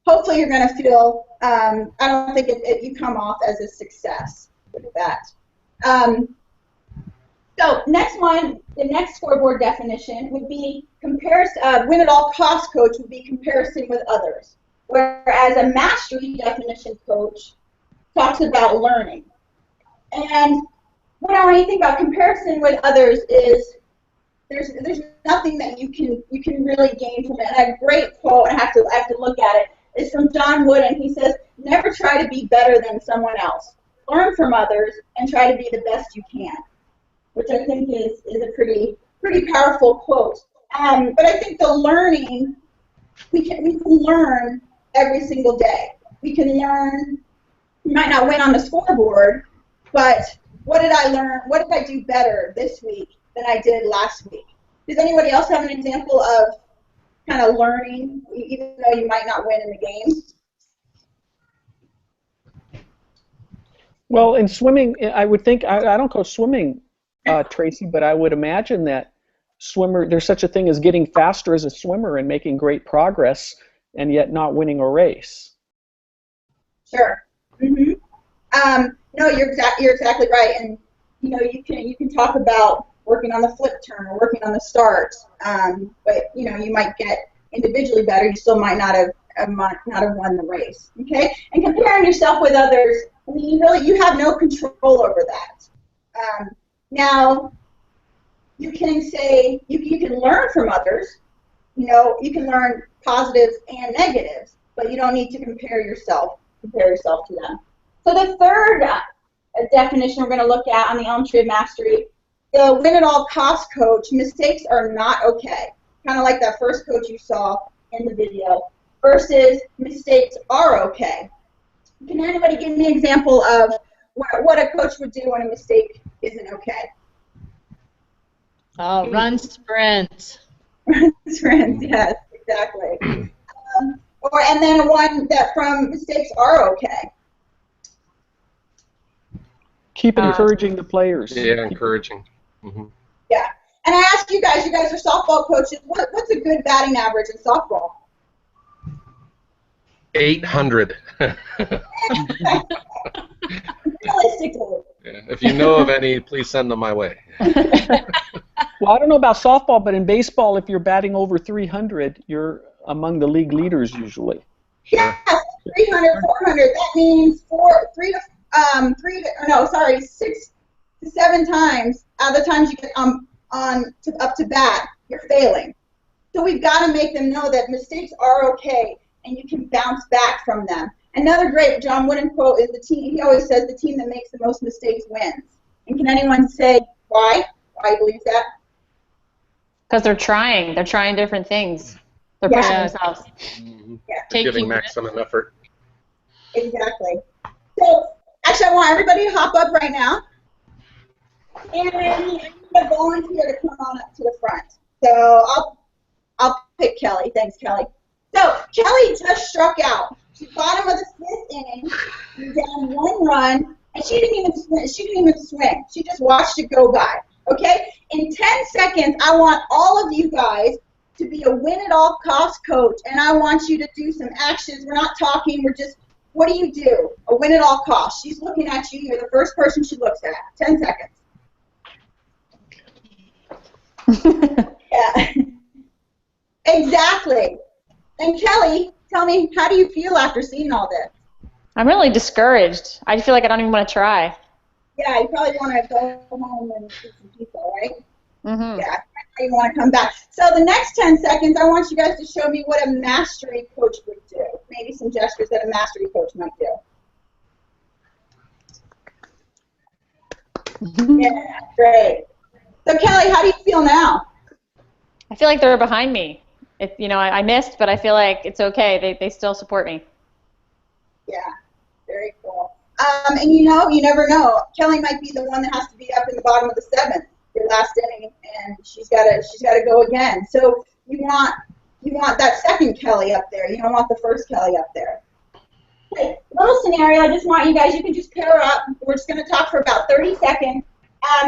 S3: Hopefully you're gonna feel. I don't think you come off as a success with that. So next one, the next scoreboard definition would be win-at-all-cost coach would be comparison with others, whereas a mastery definition coach talks about learning. And when you think about comparison with others is there's nothing that you can really gain from it. And a great quote, I have to look at it, is from John Wood, and he says, never try to be better than someone else. Learn from others and try to be the best you can, which I think is a pretty powerful quote. But I think the learning, we can learn every single day. We can learn. You might not win on the scoreboard, but what did I learn? What did I do better this week than I did last week? Does anybody else have an example of kind of learning, even though you might not win in the game?
S4: Well, in swimming, I would think, I don't coach swimming, Tracy, but I would imagine that there's such a thing as getting faster as a swimmer and making great progress and yet not winning a race.
S3: Sure. Mm-hmm. No, you're exactly right, and you can talk about working on the flip turn or working on the start, but you might get individually better. You still might not have won the race. Okay, and comparing yourself with others, I mean, you have no control over that. Now, you can say you can learn from others. You can learn positives and negatives, but you don't need to compare yourself to them. So the third definition we're going to look at on the Elm Tree of Mastery, the win-at-all-cost coach, mistakes are not okay. Kind of like that first coach you saw in the video, versus mistakes are okay. Can anybody give me an example of what a coach would do when a mistake isn't okay?
S5: Oh, run sprints.
S3: Run sprints, yes, exactly. And then one that from mistakes are okay.
S4: Keep encouraging the players.
S2: Yeah, encouraging. Mm-hmm.
S3: Yeah. And I ask you guys are softball coaches, what's a good batting average in softball?
S2: 800.
S3: Realistically.
S2: Yeah. If you know of any, please send them my way.
S4: Well, I don't know about softball, but in baseball, if you're batting over 300, you're among the league leaders usually.
S3: Yes, 300, 400. That means 6 to 7 times out of the times you get up to bat, you're failing. So we've got to make them know that mistakes are okay and you can bounce back from them. Another great John Wooden quote is he always says the team that makes the most mistakes wins. And can anyone say why? Why he believes that?
S1: Because they're trying. They're trying different things. They're pushing themselves.
S2: They're giving maximum effort.
S3: Exactly. So actually I want everybody to hop up right now. And I need a volunteer to come on up to the front. So I'll pick Kelly. Thanks, Kelly. So Kelly just struck out. She's bottom of the 5th inning, down 1 run, and she didn't even swing. She just watched it go by. Okay? In 10 seconds, I want all of you guys to be a win-at-all-cost coach, and I want you to do some actions. We're not talking. We're just, what do you do? A win-at-all-cost. She's looking at you. You're the first person she looks at. 10 seconds. Yeah. Exactly. And Kelly, tell me, how do you feel after seeing all this?
S1: I'm really discouraged. I feel like I don't even want to try.
S3: Yeah, you probably want to go home and see some people, right?
S1: Mm-hmm.
S3: Yeah, you want to come back. So the next 10 seconds, I want you guys to show me what a mastery coach would do. Maybe some gestures that a mastery coach might do. Yeah, great. So Kelly, how do you feel now?
S1: I feel like they're behind me. I missed, but I feel like it's okay. They still support me.
S3: Yeah, very cool. And you never know. Kelly might be the one that has to be up in the bottom of the 7th, your last inning, and she's got to go again. So you want that second Kelly up there. You don't want the first Kelly up there. Okay, little scenario. I just want you guys. You can just pair up. We're just going to talk for about 30 seconds.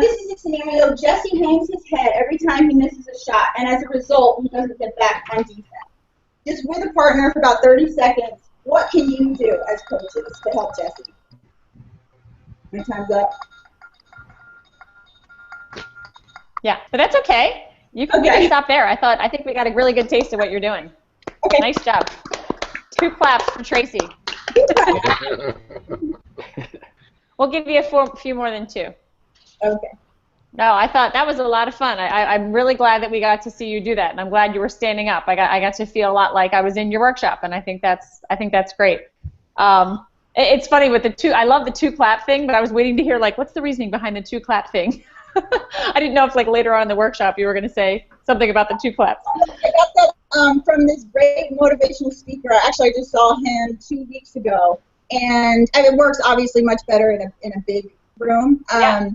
S3: This is a scenario. Jesse hangs his head every time he misses a shot, and as a result, he doesn't get back on defense. Just with a partner for about 30 seconds, what can you do as coaches to help Jesse? My time's up.
S1: Yeah, but that's okay. We can stop there. I think we got a really good taste of what you're doing.
S3: Okay.
S1: Nice job. 2 claps for Tracy. We'll give you a few more than 2.
S3: Okay.
S1: No, I thought that was a lot of fun. I'm really glad that we got to see you do that, and I'm glad you were standing up. I got to feel a lot like I was in your workshop, and I think that's great. It's funny with the 2. I love the 2 clap thing, but I was waiting to hear what's the reasoning behind the 2 clap thing. I didn't know if later on in the workshop you were going to say something about the 2 claps.
S3: I got that from this great motivational speaker. Actually, I just saw him 2 weeks ago, and it works obviously much better in a big room.
S1: Yeah.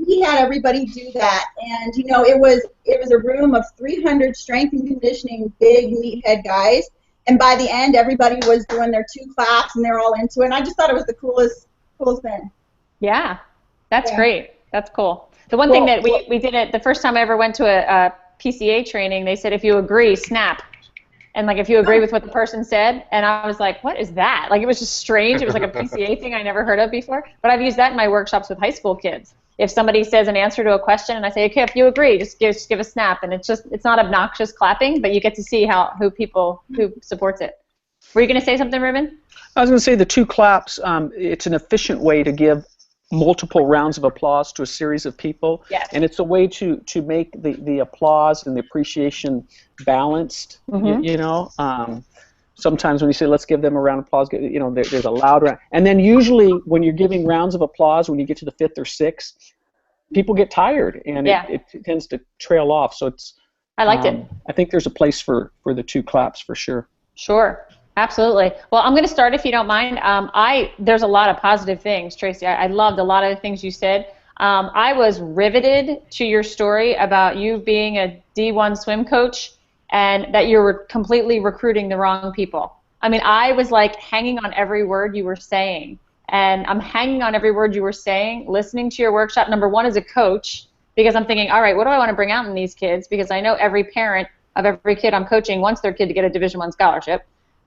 S3: He had everybody do that, and it was a room of 300 strength and conditioning big meathead guys, and by the end everybody was doing their 2 claps and they're all into it, and I just thought it was the coolest thing.
S1: Yeah, that's great. That's cool. The one thing that we did it the first time I ever went to a PCA training, they said if you agree, snap. And if you agree with what the person said, and I was like, what is that? It was just strange. It was like a PCA thing I never heard of before. But I've used that in my workshops with high school kids. If somebody says an answer to a question, and I say, okay, if you agree, just give a snap, and it's not obnoxious clapping, but you get to see who supports it. Were you going to say something, Ruben?
S4: I was going to say the 2 claps. It's an efficient way to give multiple rounds of applause to a series of people,
S1: yes.
S4: And it's a way to make the applause and the appreciation balanced.
S1: Mm-hmm.
S4: Sometimes when you say let's give them a round of applause, there's a loud round, and then usually when you're giving rounds of applause, when you get to the 5th or 6th, people get tired and it tends to trail off. So
S1: I liked it.
S4: I think there's a place for the 2 claps for sure.
S1: Sure. Absolutely. Well, I'm going to start if you don't mind. There's a lot of positive things, Tracy. I loved a lot of the things you said. I was riveted to your story about you being a D1 swim coach and that you were completely recruiting the wrong people. I mean, I was hanging on every word you were saying. And I'm hanging on every word you were saying, listening to your workshop, number 1 as a coach, because I'm thinking, all right, what do I want to bring out in these kids? Because I know every parent of every kid I'm coaching wants their kid to get a Division I scholarship.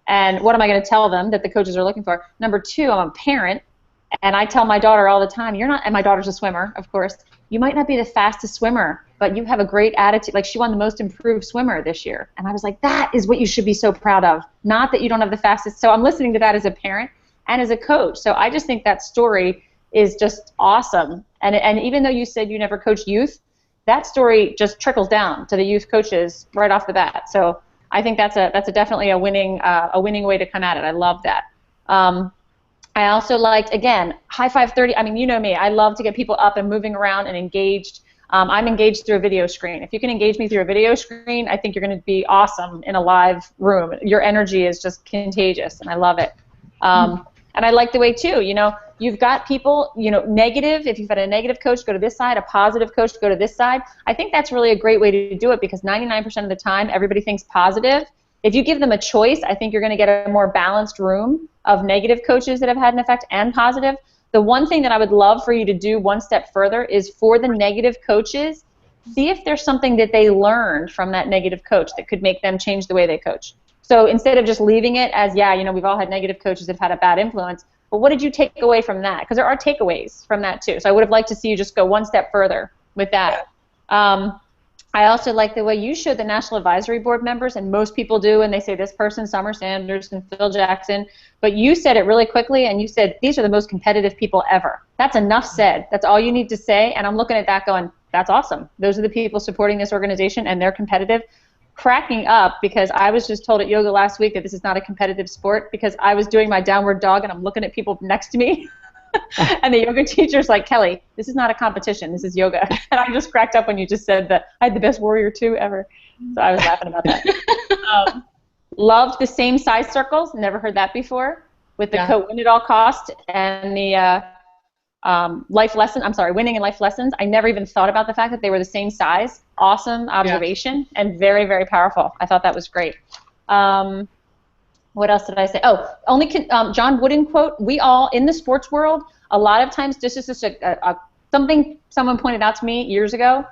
S1: And what am I going to tell them that the coaches are looking for? Number 2, I'm a parent, and I tell my daughter all the time, and my daughter's a swimmer, of course, you might not be the fastest swimmer, but you have a great attitude. Like, she won the most improved swimmer this year. And I was like, that is what you should be so proud of. Not that you don't have the fastest. So I'm listening to that as a parent and as a coach. So I just think that story is just awesome. And even though you said you never coached youth, that story just trickles down to the youth coaches right off the bat. So I think that's definitely a winning way to come at it. I love that. I also liked, again, high five 30. I mean, you know me. I love to get people up and moving around and engaged. I'm engaged through a video screen. If you can engage me through a video screen, I think you're going to be awesome in a live room. Your energy is just contagious, and I love it. And I like the way, too, you've got people, negative. If you've got a negative coach, go to this side. A positive coach, go to this side. I think that's really a great way to do it, because 99% of the time, everybody thinks positive. If you give them a choice, I think you're going to get a more balanced room of negative coaches that have had an effect and positive. The one thing that I would love for you to do one step further is, for the negative coaches, see if there's something that they learned from that negative coach that could make them change the way they coach. So instead of just leaving it as, we've all had negative coaches that have had a bad influence, but what did you take away from that? Because there are takeaways from that too. So I would have liked to see you just go one step further with that. I also like the way you showed the National Advisory Board members, and most people do, and they say this person, Summer Sanders and Phil Jackson, but you said it really quickly, and you said these are the most competitive people ever. That's enough said. That's all you need to say, and I'm looking at that going, that's awesome. Those are the people supporting this organization, and they're competitive. Cracking up, because I was just told at yoga last week that this is not a competitive sport, because I was doing my downward dog, and I'm looking at people next to me. And the yoga teacher's like, Kelly, this is not a competition, this is yoga. And I just cracked up when you just said that I had the best warrior 2 ever. So I was laughing about that. Loved the same size circles, never heard that before, with the win at all cost and the winning and life lessons. I never even thought about the fact that they were the same size. Awesome observation and very, very powerful. I thought that was great. What else did I say? Oh, John Wooden quote, we all, in the sports world, a lot of times, this is just something someone pointed out to me years ago,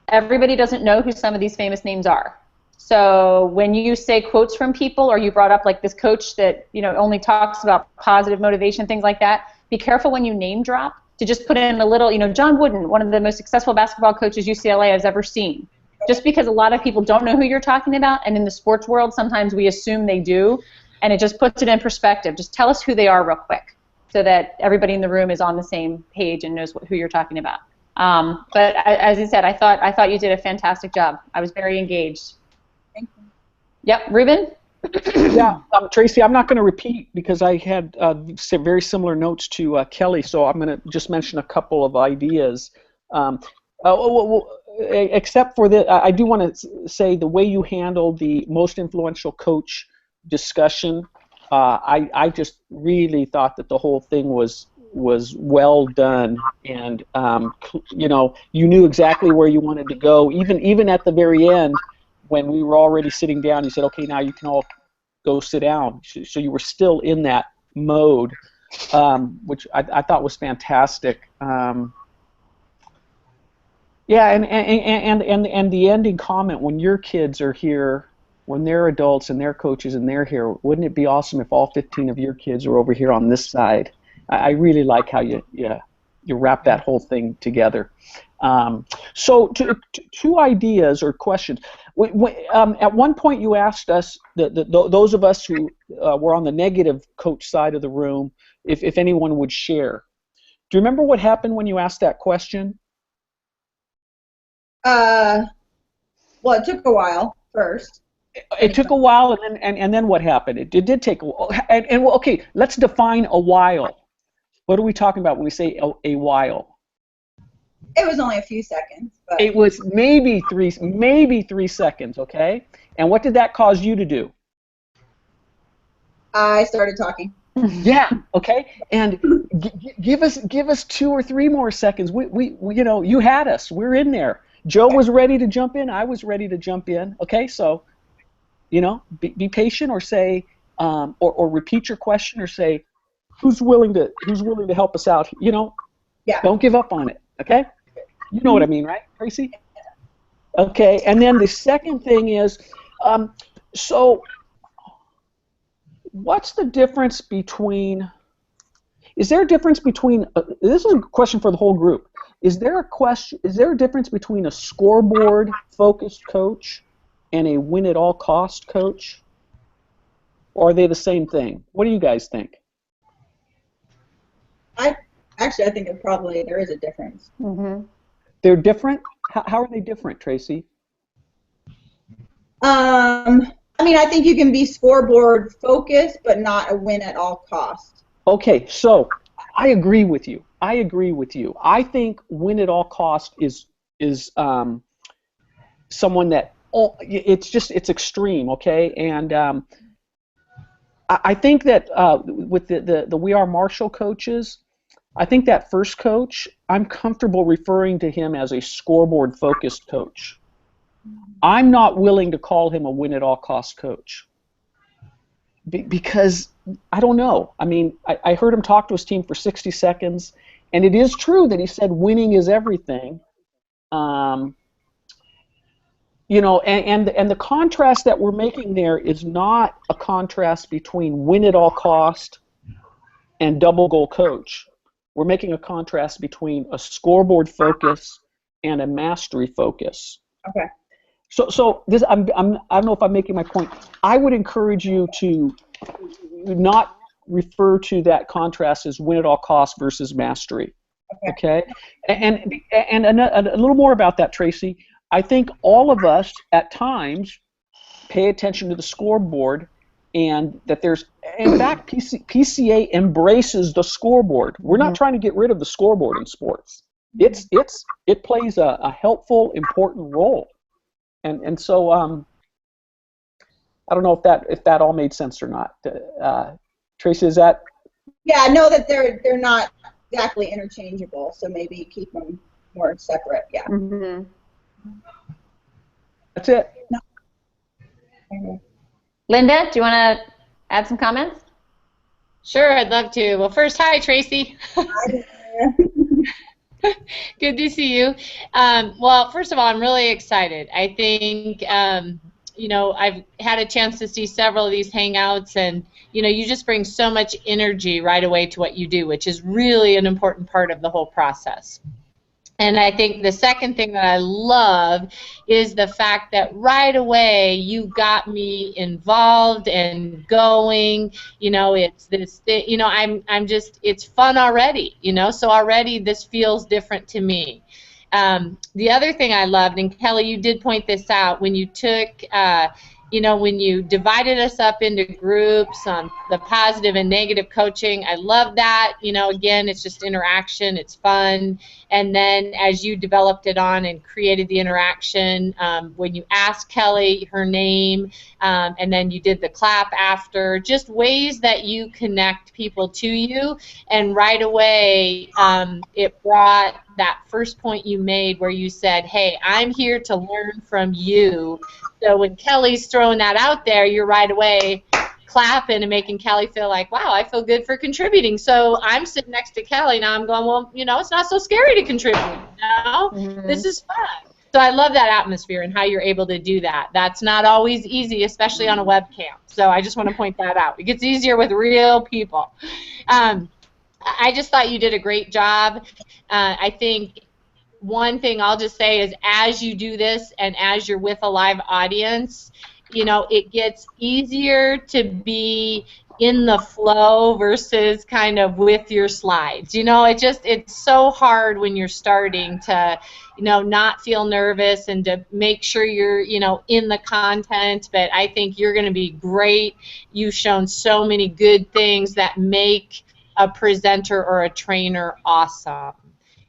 S1: everybody doesn't know who some of these famous names are. So when you say quotes from people, or you brought up like this coach that only talks about positive motivation, things like that, be careful when you name drop to just put in a little, John Wooden, one of the most successful basketball coaches UCLA has ever seen. Just because a lot of people don't know who you're talking about, and in the sports world, sometimes we assume they do, and it just puts it in perspective. Just tell us who they are real quick, so that everybody in the room is on the same page and knows who you're talking about. But as I said, I thought you did a fantastic job. I was very engaged.
S3: Thank you.
S1: Yep, Ruben?
S4: Yeah, Tracy, I'm not going to repeat, because I had very similar notes to Kelly, so I'm going to just mention a couple of ideas. Except for that, I do want to say the way you handled the most influential coach discussion, I just really thought that the whole thing was well done, and you knew exactly where you wanted to go. Even at the very end, when we were already sitting down, you said, "Okay, now you can all go sit down." So you were still in that mode, which I thought was fantastic. Yeah, and the ending comment, when your kids are here, when they're adults and they're coaches and they're here, wouldn't it be awesome if all 15 of your kids are over here on this side? I really like how you wrap that whole thing together. So two ideas or questions. At one point you asked us, those of us who were on the negative coach side of the room, if anyone would share. Do you remember what happened when you asked that question?
S3: Well, it took a while first.
S4: It took a while, and then what happened? It did take a while. And okay, let's define a while. What are we talking about when we say a while?
S3: It was only a few seconds. But
S4: It was maybe three seconds, okay? And what did that cause you to do?
S3: I started talking.
S4: Yeah, okay. And give us 2 or 3 more seconds. We you had us. We're in there. Joe was ready to jump in. I was ready to jump in. Okay, so be patient, or say or repeat your question, or say who's willing to help us out.
S3: Yeah.
S4: Don't give up on it. Okay. You know what I mean, right, Tracy? Okay. And then the second thing is, so what's the difference between? Is there a difference between? This is a question for the whole group. Is there a difference between a scoreboard-focused coach and a win-at-all-cost coach? Or are they the same thing? What do you guys think?
S3: I think there is a difference.
S1: Mm-hmm.
S4: They're different? How are they different, Tracy?
S3: I think you can be scoreboard focused, but not a win at all costs.
S4: Okay, so I agree with you. I think win at all cost is someone that it's extreme, okay? And I think that with the We Are Marshall coaches, I think that first coach, I'm comfortable referring to him as a scoreboard focused coach. I'm not willing to call him a win at all cost coach because I don't know. I mean, I heard him talk to his team for 60 seconds, and it is true that he said winning is everything. You know, and the contrast that we're making there is not a contrast between win at all cost and double goal coach. We're making a contrast between a scoreboard focus and a mastery focus.
S3: Okay.
S4: So this I don't know if I'm making my point. I would encourage you to not refer to that contrast as win at all costs versus mastery. Okay? And a little more about that, Tracy. I think all of us at times pay attention to the scoreboard, and that there's, in fact, PCA embraces the scoreboard. We're not trying to get rid of the scoreboard in sports. It plays a helpful, important role. And so I don't know if that all made sense or not. Tracy, is that?
S3: Yeah, I know that they're not exactly interchangeable, so maybe keep them more separate. Yeah.
S1: Mm-hmm.
S4: That's it.
S3: No. Okay.
S1: Linda, do you want to add some comments?
S5: Sure, I'd love to. Well, first, hi, Tracy. Good to see you. Well, first of all, I'm really excited. I think, you know, I've had a chance to see several of these hangouts, and, you know, you just bring so much energy right away to what you do, which is really an important part of the whole process. And I think the second thing that I love is the fact that right away you got me involved and going. You know, it's this, you know, I'm just, it's fun already, you know, so already this feels different to me. The other thing I loved, and Kelly, you did point this out, when you took, you know, when you divided us up into groups on the positive and negative coaching, I love that. You know, again, it's just interaction, it's fun. And then as you developed it on and created the interaction, when you asked Kelly her name, and then you did the clap after, just ways that you connect people to you. And right away, it brought that first point you made where you said, hey, I'm here to learn from you. So when Kelly's throwing that out there, you're right away clapping and making Kelly feel like, wow, I feel good for contributing. So I'm sitting next to Kelly now. I'm going, well, you know, it's not so scary to contribute. You know? This is fun. So I love that atmosphere and how you're able to do that. That's not always easy, especially on a webcam. So I just want to point that out. It gets easier with real people. I just thought you did a great job. I think one thing I'll just say is, as you do this and as you're with a live audience, you know, it gets easier to be in the flow versus kind of with your slides. You know, it's so hard when you're starting to, you know, not feel nervous and to make sure you're, you know, in the content. But I think you're going to be great. You've shown so many good things that make a presenter or a trainer awesome.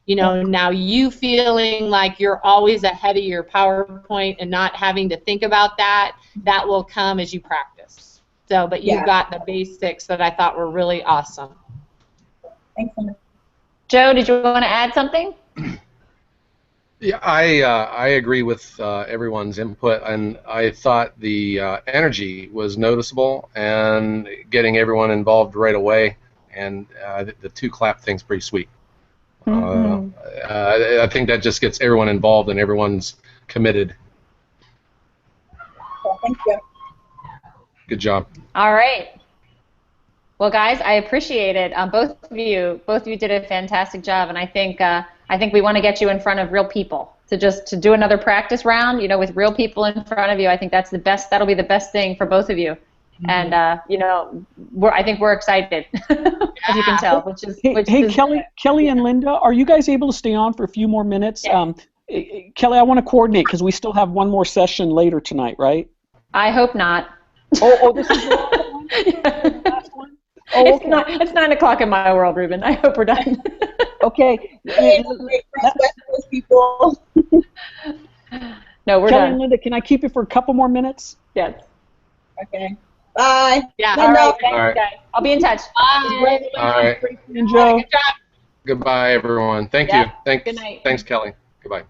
S5: You know, now you feeling like you're always ahead of your PowerPoint and not having to think about that, that will come as you practice. So, but you got the basics that I thought were really awesome.
S3: Thanks, Linda.
S1: Joe, did you want to add something?
S2: Yeah, I agree with everyone's input, and I thought the energy was noticeable and getting everyone involved right away, and the two clap thing's pretty sweet. I think that just gets everyone involved and everyone's committed.
S3: Well, thank you.
S2: Good job.
S1: All right. Well, guys, I appreciate it. Both of you did a fantastic job, and I think I think we want to get you in front of real people to do another practice round, with real people in front of you. I think that's the best. That'll be the best thing for both of you. And I think we're excited, as you can tell.
S4: Hey, Kelly and Linda, are you guys able to stay on for a few more minutes?
S1: Yeah.
S4: Kelly, I want to coordinate because we still have one more session later tonight, right?
S1: I hope not.
S4: Oh, this is the last one? Oh, okay.
S1: It's 9 o'clock in my world, Ruben. I hope we're done.
S4: Okay.
S3: People.
S1: No, we're
S4: Kelly
S1: done.
S4: and Linda, can I keep it for a couple more minutes?
S1: Yes.
S3: Okay. Bye.
S5: Yeah.
S1: All right. Thanks,
S2: All right.
S1: guys. I'll be in touch.
S5: Bye.
S2: All right.
S4: And Joe.
S5: Good job.
S2: Goodbye, everyone. Thank
S1: Yeah.
S2: you. Thanks.
S1: Good night.
S2: Thanks, Kelly. Goodbye.